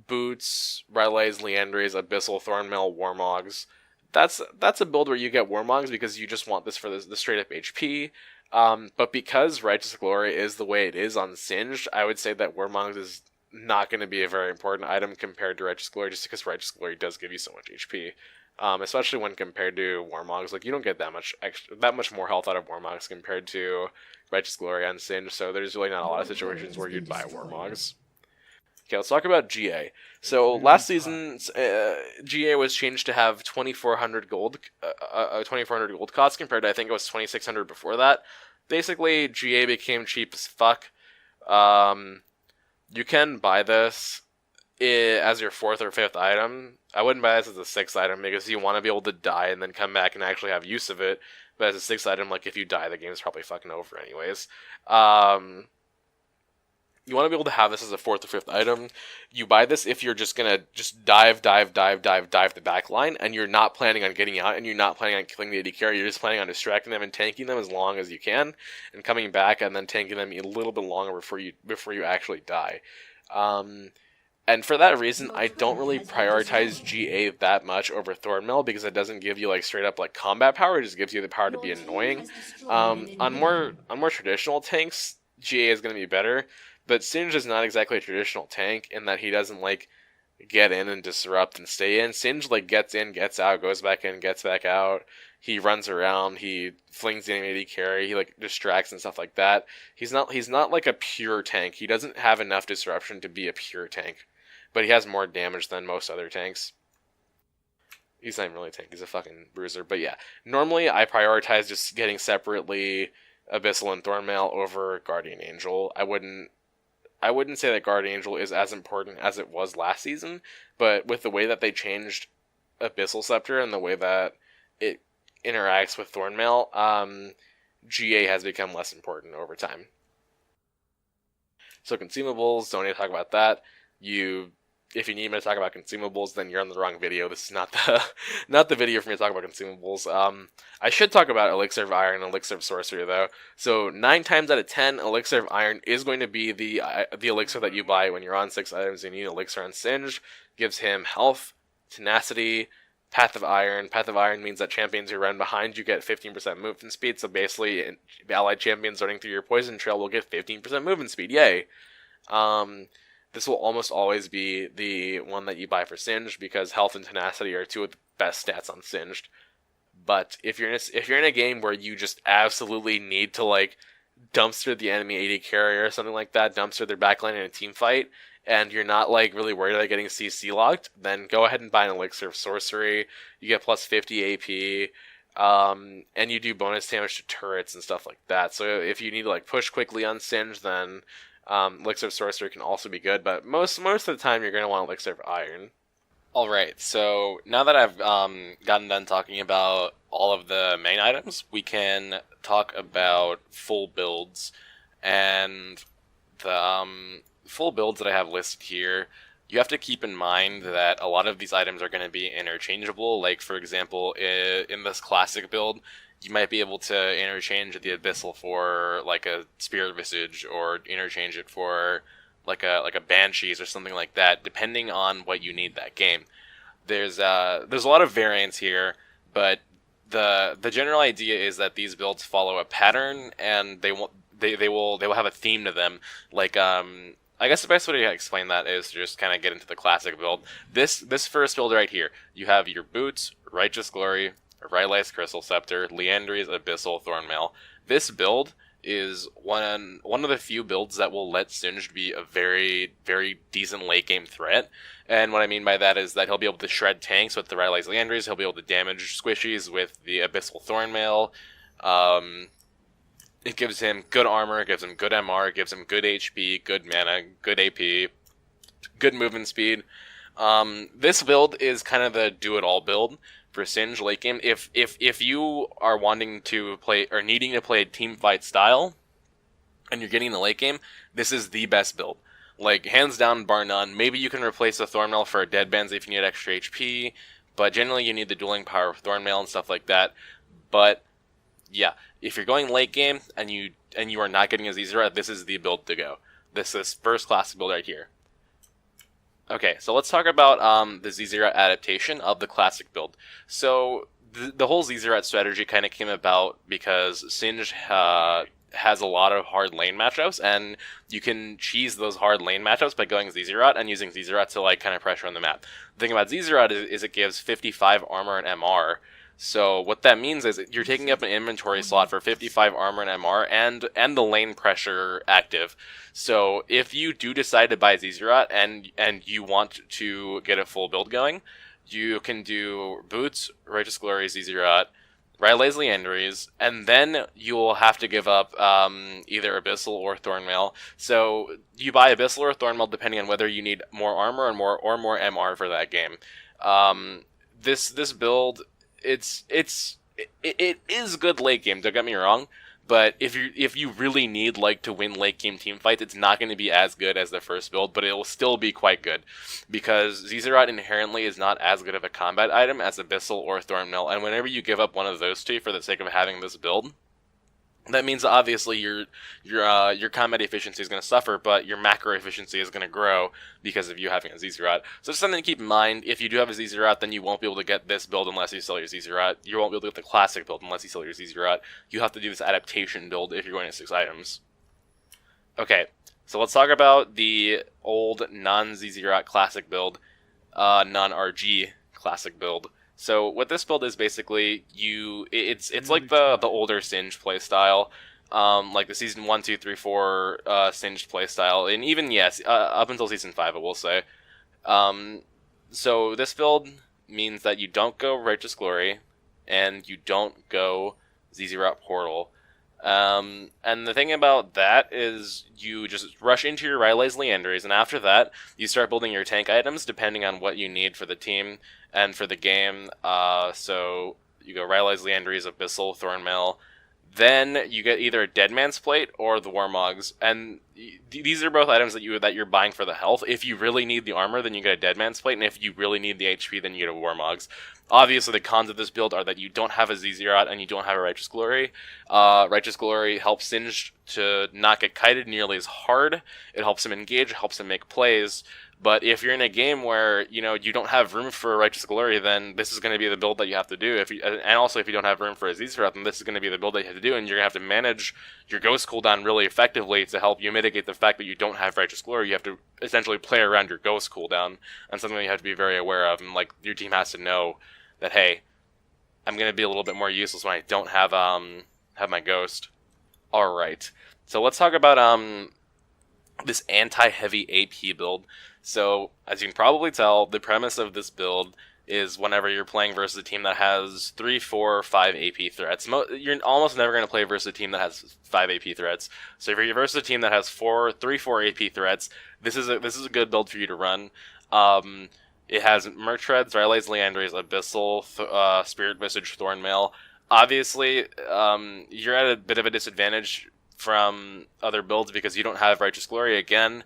Boots, Rylai's, Liandry's, Abyssal, Thornmail, Warmogs. That's a build where you get Warmogs because you just want this for the straight up HP. But because Righteous Glory is the way it is on Singed, I would say that Warmogs is not going to be a very important item compared to Righteous Glory, just because Righteous Glory does give you so much HP. Especially when compared to Warmogs. Like, you don't get that much more health out of Warmogs compared to Righteous Glory on Singed, so there's really not a lot of situations where you'd buy Warmogs. Okay, let's talk about GA. So last season, GA was changed to have 2,400 gold, 2,400 gold cost compared to, I think it was 2,600 before that. Basically, GA became cheap as fuck. You can buy this as your 4th or 5th item. I wouldn't buy this as a 6th item because you want to be able to die and then come back and actually have use of it. But as a 6th item, like, if you die, the game's probably fucking over anyways. You want to be able to have this as a 4th or 5th item. You buy this if you're just going to just dive the back line, and you're not planning on getting out, and you're not planning on killing the AD carry. You're just planning on distracting them and tanking them as long as you can, and coming back and then tanking them a little bit longer before you actually die. And for that reason, I don't really prioritize GA that much over Thornmail, because it doesn't give you like straight up like combat power. It just gives you the power to be annoying. On more traditional tanks, GA is going to be better. But Singed is not exactly a traditional tank in that he doesn't like get in and disrupt and stay in. Singed like gets in, gets out, goes back in, gets back out. He runs around, he flings the enemy AD carry, he like distracts and stuff like that. He's not like a pure tank. He doesn't have enough disruption to be a pure tank. but he has more damage than most other tanks. He's not even really a tank, he's a fucking bruiser. But yeah, normally I prioritize just getting separately Abyssal and Thornmail over Guardian Angel. I wouldn't say that Guardian Angel is as important as it was last season, but with the way that they changed Abyssal Scepter and the way that it interacts with Thornmail, GA has become less important over time. So consumables, don't need to talk about that. If you need me to talk about consumables, then you're on the wrong video. This is not the video for me to talk about consumables. I should talk about Elixir of Iron and Elixir of Sorcery though. So 9 times out of 10, Elixir of Iron is going to be the elixir that you buy when you're on 6 items. You need Elixir on Singed. Gives him health, tenacity, Path of Iron. Path of Iron means that champions who run behind you get 15% movement speed. So basically, allied champions running through your poison trail will get 15% movement speed. Yay! This will almost always be the one that you buy for Singed because health and tenacity are 2 of the best stats on Singed. But if you're in a game where you just absolutely need to like dumpster the enemy AD carrier or something like that, dumpster their backline in a team fight, and you're not like really worried about getting CC locked, then go ahead and buy an Elixir of Sorcery. You get plus 50 AP, and you do bonus damage to turrets and stuff like that. So if you need to like push quickly on Singed, then Elixir of Sorcery can also be good. But most of the time, you're going to want Elixir of Iron. Alright, so now that I've gotten done talking about all of the main items, we can talk about full builds. And the full builds that I have listed here, you have to keep in mind that a lot of these items are going to be interchangeable. Like, for example, in this classic build, you might be able to interchange the Abyssal for like a Spirit Visage, or interchange it for like a Banshees or something like that, depending on what you need that game. There's a lot of variance here, but the general idea is that these builds follow a pattern, and they will have a theme to them. Like I guess the best way to explain that is to just kind of get into the classic build. This first build right here, you have your Boots, Righteous Glory, Rylai's Crystal Scepter, Liandry's Abyssal Thornmail. This build is one of the few builds that will let Singed be a very, very decent late game threat. And what I mean by that is that he'll be able to shred tanks with the Rylai's Liandry's, he'll be able to damage squishies with the Abyssal Thornmail. It gives him good armor, gives him good MR, gives him good HP, good mana, good AP, good movement speed. This build is kind of the do-it-all build for Singed late game. If you are wanting to play or needing to play a team fight style and you're getting the late game, this is the best build. Like, hands down, bar none. Maybe you can replace the Thornmail for a Deadbands if you need extra HP, but generally you need the dueling power of Thornmail and stuff like that. But yeah, if you're going late game and you are not getting a Zz'Rot, this is the build to go. This is first class build right here. Okay, so let's talk about the Zz'Rot adaptation of the classic build. So the whole Zz'Rot strategy kind of came about because Singed has a lot of hard lane matchups, and you can cheese those hard lane matchups by going Zz'Rot and using Zz'Rot to like kind of pressure on the map. The thing about Zz'Rot is it gives 55 armor and MR. So what that means is you're taking up an inventory slot for 55 armor and MR and the lane pressure active. So if you do decide to buy Zz'Rot and you want to get a full build going, you can do Boots, Righteous Glory, Zz'Rot, Rylai's Liandry's, and then you'll have to give up either Abyssal or Thornmail. So you buy Abyssal or Thornmail depending on whether you need more armor and more MR for that game. This build, it is good late game, don't get me wrong, but if you really need like to win late game team fights, it's not going to be as good as the first build, but it will still be quite good because Zz'Rot inherently is not as good of a combat item as Abyssal or Thornmail, and whenever you give up one of those two for the sake of having this build, that means obviously your combat efficiency is going to suffer, but your macro efficiency is going to grow because of you having a Zz'Rot. So just something to keep in mind. If you do have a Zz'Rot, then you won't be able to get this build unless you sell your Zz'Rot. You won't be able to get the classic build unless you sell your Zz'Rot. You have to do this adaptation build if you're going to 6 items. Okay, so let's talk about the old non-Zz'Rot classic build, non-RG classic build. So what this build is basically, it's like the older Singed playstyle, like the season 1, 2, 3, 4 Singed playstyle, and even up until season 5, I will say. So this build means that you don't go Righteous Glory, and you don't go Zz'Rot Portal. And the thing about that is you just rush into your Rylai's Liandry's, and after that, you start building your tank items depending on what you need for the team and for the game. So you go Rylai's Liandry's, Abyssal, Thornmail. Then you get either a Dead Man's Plate or the Warmogs, and these are both items that you're buying for the health. If you really need the armor, then you get a Dead Man's Plate, and if you really need the HP, then you get a Warmogs. Obviously, the cons of this build are that you don't have a Zz'Rot and you don't have a Righteous Glory. Righteous Glory helps Singed to not get kited nearly as hard. It helps him engage, it helps him make plays. But if you're in a game where you don't have room for a Righteous Glory, then this is going to be the build that you have to do. And also if you don't have room for a Zz'Rot, then this is going to be the build that you have to do, and you're going to have to manage your Ghost cooldown really effectively to help you mitigate the fact that you don't have Righteous Glory. You have to essentially play around your Ghost cooldown, and something that you have to be very aware of. And your team has to know that, hey, I'm going to be a little bit more useless when I don't have my Ghost. All right, so let's talk about this anti-heavy AP build. So, as you can probably tell, the premise of this build is whenever you're playing versus a team that has 3, 4, 5 AP threats. You're almost never going to play versus a team that has 5 AP threats. So if you're versus a team that has 3, 4 AP threats, this is a good build for you to run. It has Merc Treads, Rylai's Liandry's, Abyssal, Spirit Visage, Thornmail. Obviously, you're at a bit of a disadvantage from other builds because you don't have Righteous Glory again,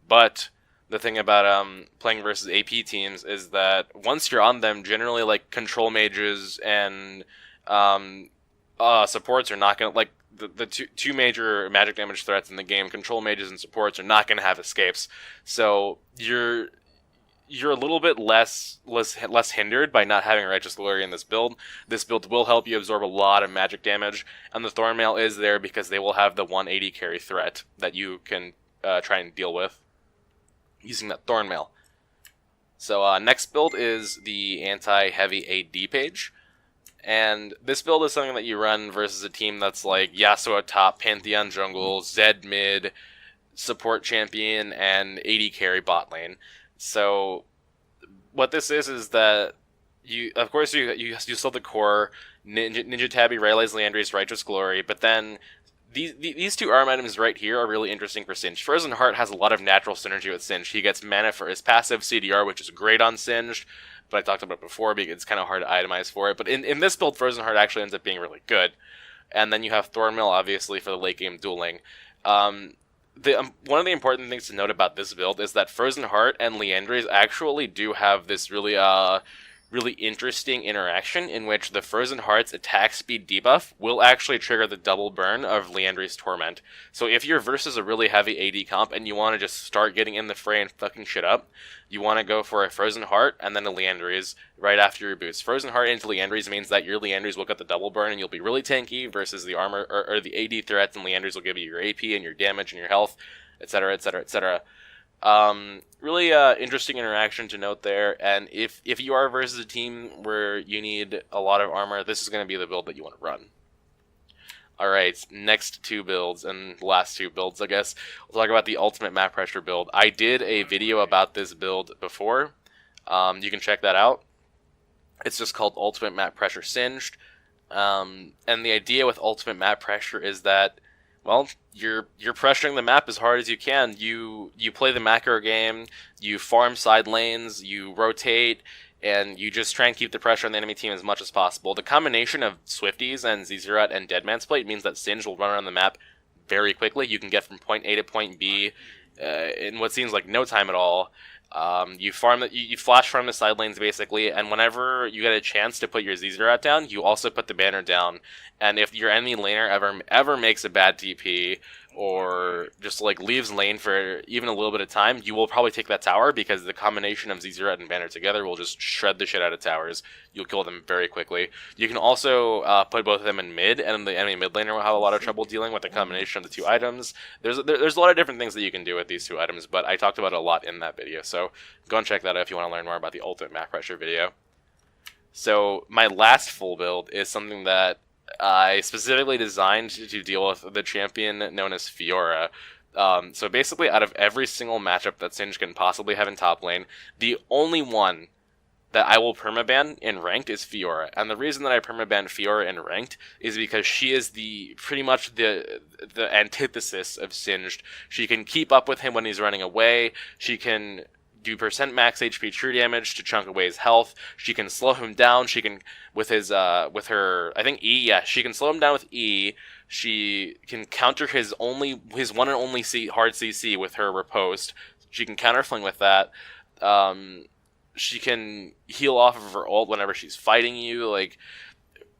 but the thing about playing versus AP teams is that once you're on them, generally control mages and supports are not gonna the two major magic damage threats in the game. Control mages and supports are not gonna have escapes, so you're a little bit less hindered by not having Righteous Glory in this build. This build will help you absorb a lot of magic damage, and the Thornmail is there because they will have the 180 carry threat that you can try and deal with using that Thornmail. So next build is the anti-heavy AD page. And this build is something that you run versus a team that's like Yasuo top, Pantheon jungle, Zed mid, support champion, and AD carry bot lane. So what this is that you still have the core Ninja Tabi, Rylai's Liandry's, Righteous Glory, but then these two arm items right here are really interesting for Singed. Frozen Heart has a lot of natural synergy with Singed. He gets mana for his passive CDR, which is great on Singed, but I talked about it before because it's kind of hard to itemize for it. But in this build, Frozen Heart actually ends up being really good. And then you have Thornmail, obviously, for the late game dueling. One of the important things to note about this build is that Frozen Heart and Liandry's actually do have this really interesting interaction in which the Frozen Heart's attack speed debuff will actually trigger the double burn of Liandry's Torment. So if you're versus a really heavy AD comp and you want to just start getting in the fray and fucking shit up, you want to go for a Frozen Heart and then a Liandry's right after your boost. Frozen Heart into Liandry's means that your Liandry's will get the double burn and you'll be really tanky versus the armor or the AD threats, and Liandry's will give you your AP and your damage and your health, etc., etc., etc. Really interesting interaction to note there, and if you are versus a team where you need a lot of armor, this is going to be the build that you want to run. Alright, next two builds, and last two builds, I guess. We'll talk about the Ultimate Map Pressure build. I did a video about this build before. You can check that out. It's just called Ultimate Map Pressure Singed. And the idea with Ultimate Map Pressure is that, well, you're pressuring the map as hard as you can. You play the macro game, you farm side lanes, you rotate, and you just try and keep the pressure on the enemy team as much as possible. The combination of Swifties and Zz'Rot and Dead Man's Plate means that Singed will run around the map very quickly. You can get from point A to point B in what seems like no time at all. You flash farm the side lanes basically, and whenever you get a chance to put your Zz'Rot down, you also put the banner down. And if your enemy laner ever makes a bad TP or just leaves lane for even a little bit of time, you will probably take that tower because the combination of Zz'Rot and banner together will just shred the shit out of towers. You'll kill them very quickly. You can also put both of them in mid, and the enemy mid laner will have a lot of trouble dealing with the combination of the two items. There's a lot of different things that you can do with these two items, but I talked about it a lot in that video, so go and check that out if you want to learn more about the Ultimate Map Pressure video. So my last full build is something that I specifically designed to deal with the champion known as Fiora. So basically, out of every single matchup that Singed can possibly have in top lane, the only one that I will permaban in ranked is Fiora. And the reason that I permaban Fiora in ranked is because she is pretty much the antithesis of Singed. She can keep up with him when he's running away. She can do percent max HP true damage to chunk away his health. She can slow him down. She can with her I think E, yeah, she can slow him down with E. She can counter his one and only hard CC with her riposte. She can counter fling with that. She can heal off of her ult whenever she's fighting you. Like,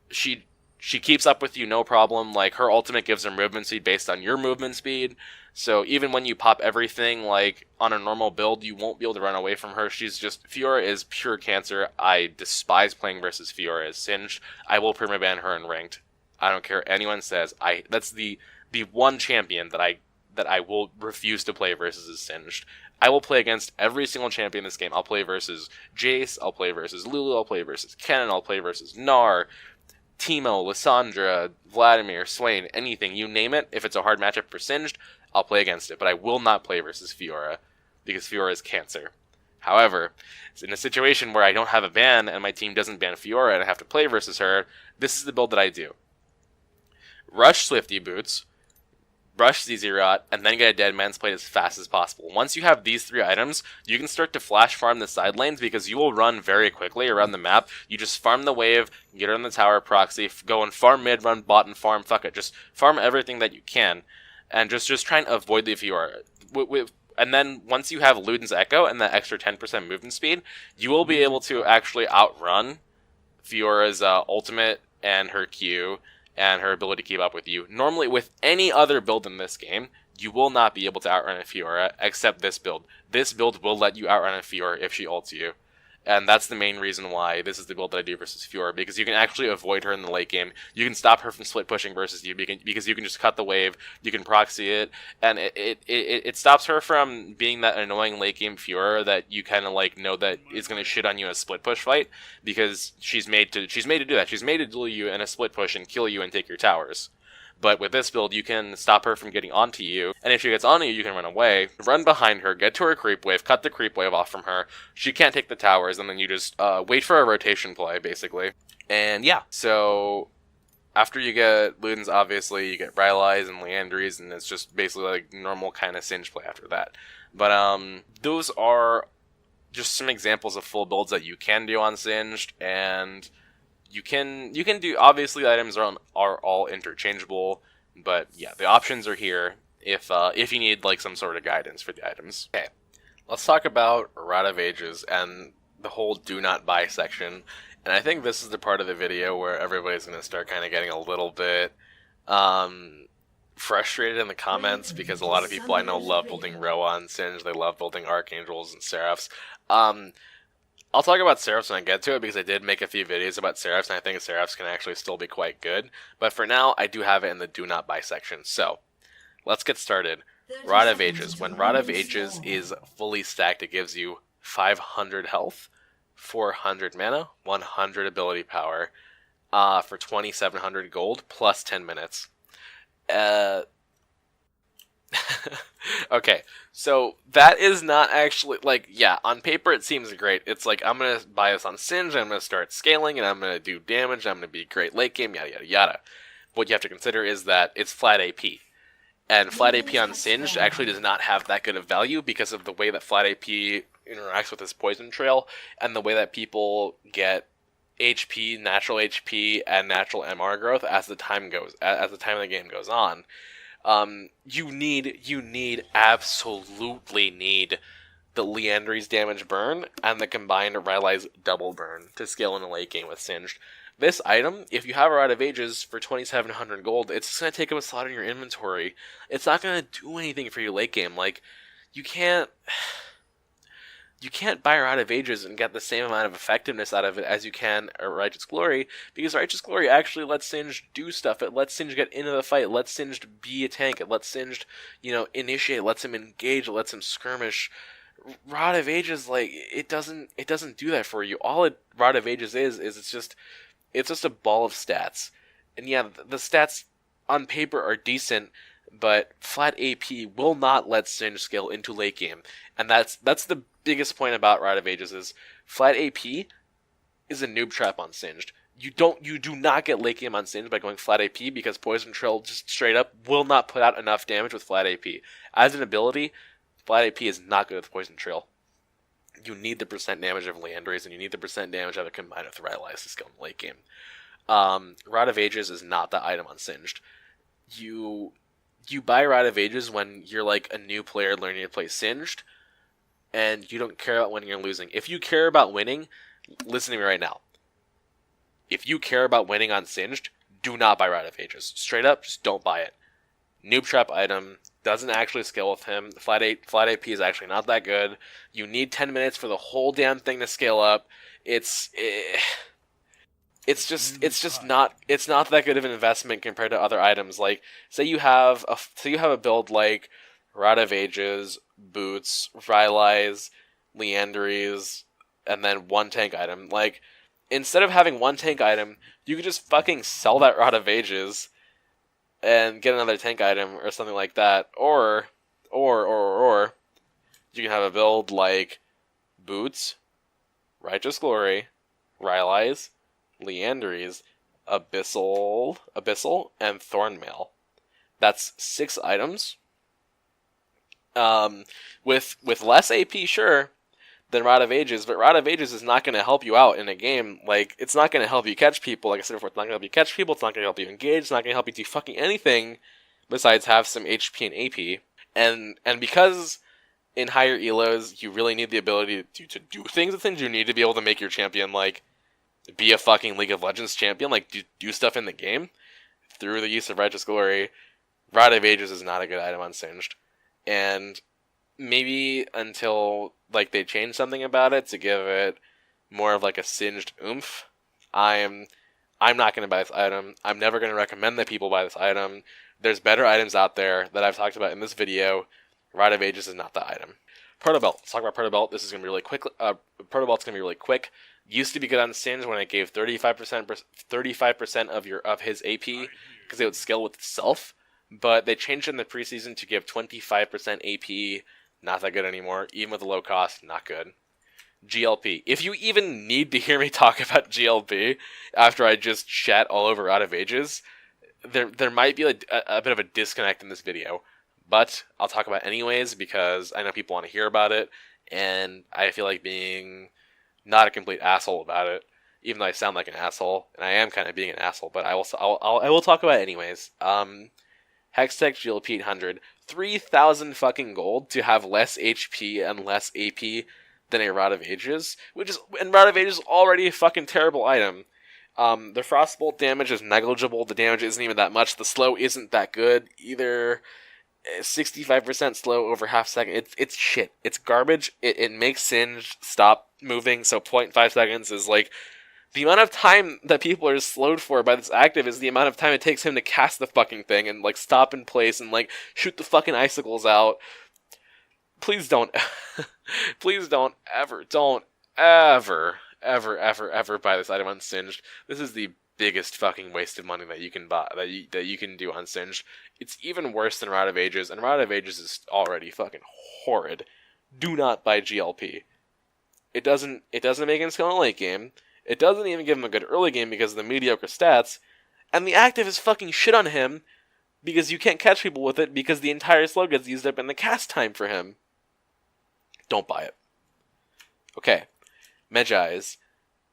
she keeps up with you, no problem. Like, her ultimate gives her movement speed based on your movement speed. So even when you pop everything, like, on a normal build, you won't be able to run away from her. Fiora is pure cancer. I despise playing versus Fiora as Singed. I will permaban her in ranked. I don't care what anyone says. That's the one champion that I will refuse to play versus is Singed. I will play against every single champion in this game. I'll play versus Jace, I'll play versus Lulu, I'll play versus Kennen, I'll play versus Gnar, Teemo, Lissandra, Vladimir, Swain, anything, you name it. If it's a hard matchup for Singed, I'll play against it. But I will not play versus Fiora, because Fiora is cancer. However, in a situation where I don't have a ban, and my team doesn't ban Fiora, and I have to play versus her, this is the build that I do. Rush Swifty Boots, rush Zz'Rot, and then get a Dead Man's Plate as fast as possible. Once you have these 3 items, you can start to flash farm the side lanes because you will run very quickly around the map. You just farm the wave, get on the tower, proxy, go and farm mid, run bot, and farm, fuck it. Just farm everything that you can, and just try and avoid the Fiora. And then once you have Luden's Echo and that extra 10% movement speed, you will be able to actually outrun Fiora's ultimate and her Q, and her ability to keep up with you. Normally, with any other build in this game, you will not be able to outrun a Fiora, except this build. This build will let you outrun a Fiora if she ults you. And that's the main reason why this is the build that I do versus Fiora, because you can actually avoid her in the late game. You can stop her from split pushing versus you, because you can just cut the wave, you can proxy it, and it stops her from being that annoying late game Fiora that you kind of like know that is going to shit on you in a split push fight, because she's made to do that. She's made to duel you in a split push and kill you and take your towers. But with this build, you can stop her from getting onto you, and if she gets onto you, you can run away, run behind her, get to her creep wave, cut the creep wave off from her, she can't take the towers, and then you just wait for a rotation play, basically. And yeah, so after you get Luden's, obviously, you get Rylai's and Liandry's, and it's just basically like normal kind of Singe play after that. But those are just some examples of full builds that you can do on Singed, and you can do, obviously items are all interchangeable, but yeah, the options are here if you need like some sort of guidance for the items. Okay, let's talk about Rod of Ages and the whole do not buy section. And I think this is the part of the video where everybody's going to start kind of getting a little bit frustrated in the comments, because a lot of people I know love building Roa and Singe, they love building Archangels and Seraphs. I'll talk about Seraphs when I get to it, because I did make a few videos about Seraphs, and I think Seraphs can actually still be quite good. But for now, I do have it in the do not buy section. So, let's get started. Rod of Ages. When Rod of Ages is fully stacked, it gives you 500 health, 400 mana, 100 ability power, for 2,700 gold, plus 10 minutes. Okay, so that is not actually, like, yeah, on paper it seems great. It's like, I'm going to buy this on Singe, I'm going to start scaling, and I'm going to do damage, I'm going to be great late game, yada yada yada. What you have to consider is that it's flat AP. And flat AP on Singed actually does not have that good of value because of the way that flat AP interacts with this poison trail, and the way that people get HP, natural HP, and natural MR growth as the time of the game goes on. You absolutely need the Liandry's damage burn and the combined Rylai's double burn to scale in a late game with Singed. This item, if you have a Rod of Ages for 2,700 gold, it's just going to take up a slot in your inventory. It's not going to do anything for you late game. Like, you can't buy Rod of Ages and get the same amount of effectiveness out of it as you can a Righteous Glory, because Righteous Glory actually lets Singed do stuff. It lets Singed get into the fight. It lets Singed be a tank. It lets Singed, initiate. It lets him engage. It lets him skirmish. Rod of Ages, like, it doesn't do that for you. All Rod of Ages is it's just a ball of stats. And yeah, the stats on paper are decent, but flat AP will not let Singed scale into late game, and that's the biggest point about Rite of Ages is flat AP is a noob trap on Singed. You do not get late game on Singed by going flat AP because Poison Trail just straight up will not put out enough damage with flat AP. As an ability, flat AP is not good with Poison Trail. You need the percent damage of Liandry's, and you need the percent damage of it combined with Rylai to skill in the late game. Rite of Ages is not the item on Singed. You buy Rite of Ages when you're like a new player learning to play Singed, and you don't care about winning or losing. If you care about winning, listen to me right now. If you care about winning on Singed, do not buy Rite of Ages. Straight up, just don't buy it. Noob trap item, doesn't actually scale with him. Flat AP is actually not that good. You need 10 minutes for the whole damn thing to scale up. It's just not that good of an investment compared to other items. Like say you have a build like Rite of Ages, Boots, Rylai's, Liandry's, and then one tank item. Like instead of having one tank item, you could just fucking sell that Rite of Ages and get another tank item or something like that. Or you can have a build like Boots, Righteous Glory, Rylai's, Liandry's, Abyssal, and Thornmail. That's 6 items. With less AP, sure, than Rite of Ages, but Rite of Ages is not going to help you out in a game. Like, it's not going to help you catch people. Like I said before, it's not going to help you catch people, it's not going to help you engage, it's not going to help you do fucking anything besides have some HP and AP. And because in higher elos, you really need the ability to do things with things, you need to be able to make your champion, like, be a fucking League of Legends champion, like, do stuff in the game through the use of Righteous Glory. Rite of Ages is not a good item on Singed. And maybe until like they change something about it to give it more of like a Singed oomph, I'm not going to buy this item. I'm never going to recommend that people buy this item. There's better items out there that I've talked about in this video. Rite of Ages is not the item. Protobelt. Let's talk about Protobelt. This is going to be really quick. Protobelt's going to be really quick. Used to be good on Singed when it gave 35% of his AP because it would scale with itself. But they changed it in the preseason to give 25% AP. Not that good anymore. Even with a low cost, not good. GLP. If you even need to hear me talk about GLP after I just chat all over Rite of Ages, there might be a bit of a disconnect in this video. But I'll talk about it anyways because I know people want to hear about it. And I feel like being not a complete asshole about it. Even though I sound like an asshole. And I am kind of being an asshole. But I will talk about it anyways. Hextech GLP-800, 3,000 fucking gold to have less HP and less AP than a Rite of Ages, and Rite of Ages is already a fucking terrible item. The Frostbolt damage is negligible, the damage isn't even that much, the slow isn't that good either. 65% slow over half second, it's shit, it's garbage, it makes Singe stop moving, so 0.5 seconds is like, the amount of time that people are slowed for by this active is the amount of time it takes him to cast the fucking thing and, like, stop in place and, like, shoot the fucking icicles out. Please don't ever buy this item on Singed. This is the biggest fucking waste of money that you can buy, that you can do on Singed. It's even worse than Rite of Ages, and Rite of Ages is already fucking horrid. Do not buy GLP. It doesn't make him skill in the late game. It doesn't even give him a good early game because of the mediocre stats, and the active is fucking shit on him because you can't catch people with it because the entire slow gets used up in the cast time for him. Don't buy it. Okay, Magi's.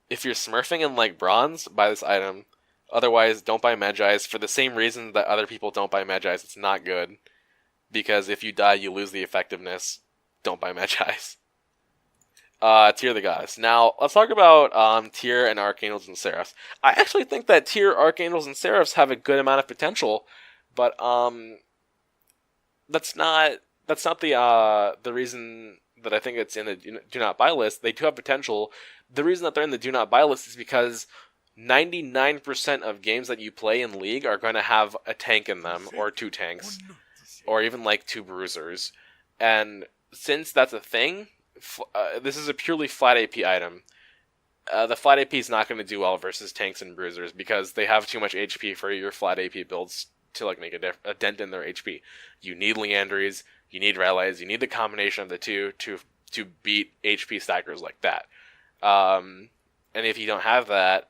If you're smurfing in like bronze, buy this item. Otherwise, don't buy Magi's for the same reason that other people don't buy Magi's. It's not good. Because if you die, you lose the effectiveness. Don't buy Magi's. Tier the Goddess. Now, let's talk about Tier and Archangels and Seraphs. I actually think that Tier, Archangels, and Seraphs have a good amount of potential, but that's not the reason that I think it's in the do not buy list. They do have potential. The reason that they're in the do not buy list is because 99% of games that you play in League are going to have a tank in them, or 2 tanks, or even like 2 bruisers. And since that's a thing, this is a purely flat AP item. The flat AP is not going to do well versus tanks and bruisers because they have too much HP for your flat AP builds to like make a dent in their HP. You need Liandrys, you need Rylais, you need the combination of the two to beat HP stackers like that. And if you don't have that,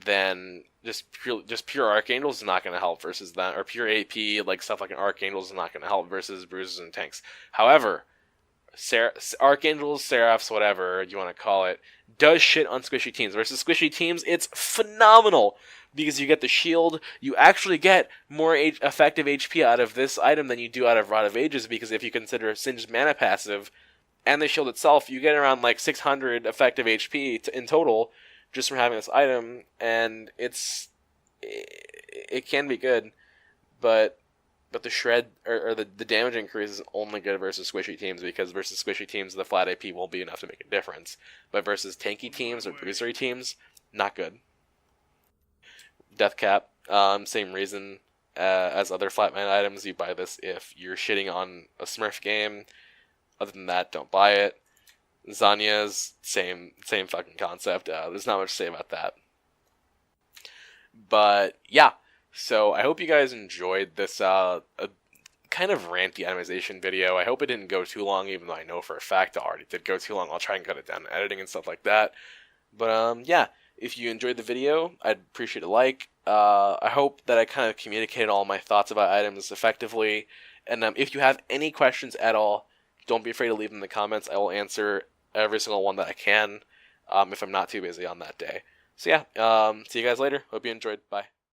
then just pure Archangels is not going to help versus that, or pure AP, like stuff like an Archangels is not going to help versus Bruisers and Tanks. However, Archangels, Seraphs, whatever you want to call it, does shit on squishy teams. Versus squishy teams, it's phenomenal, because you get the shield, you actually get more effective HP out of this item than you do out of Rod of Ages, because if you consider Singed's mana passive, and the shield itself, you get around like 600 effective HP in total, just from having this item, and it can be good, but the shred or the damage increase is only good versus squishy teams, because versus squishy teams the flat AP won't be enough to make a difference, but versus tanky teams or bruisery teams, not good. Death Cap, same reason as other flat mana items. You buy this if you're shitting on a Smurf game. Other than that, don't buy it. Zanya's same fucking concept. There's not much to say about that. But yeah, so I hope you guys enjoyed this kind of ranty itemization video. I hope it didn't go too long, even though I know for a fact it already did go too long. I'll try and cut it down in editing and stuff like that. But yeah, if you enjoyed the video, I'd appreciate a like. I hope that I kind of communicated all my thoughts about items effectively. And if you have any questions at all, don't be afraid to leave them in the comments. I will answer every single one that I can, if I'm not too busy on that day. So yeah, see you guys later. Hope you enjoyed. Bye.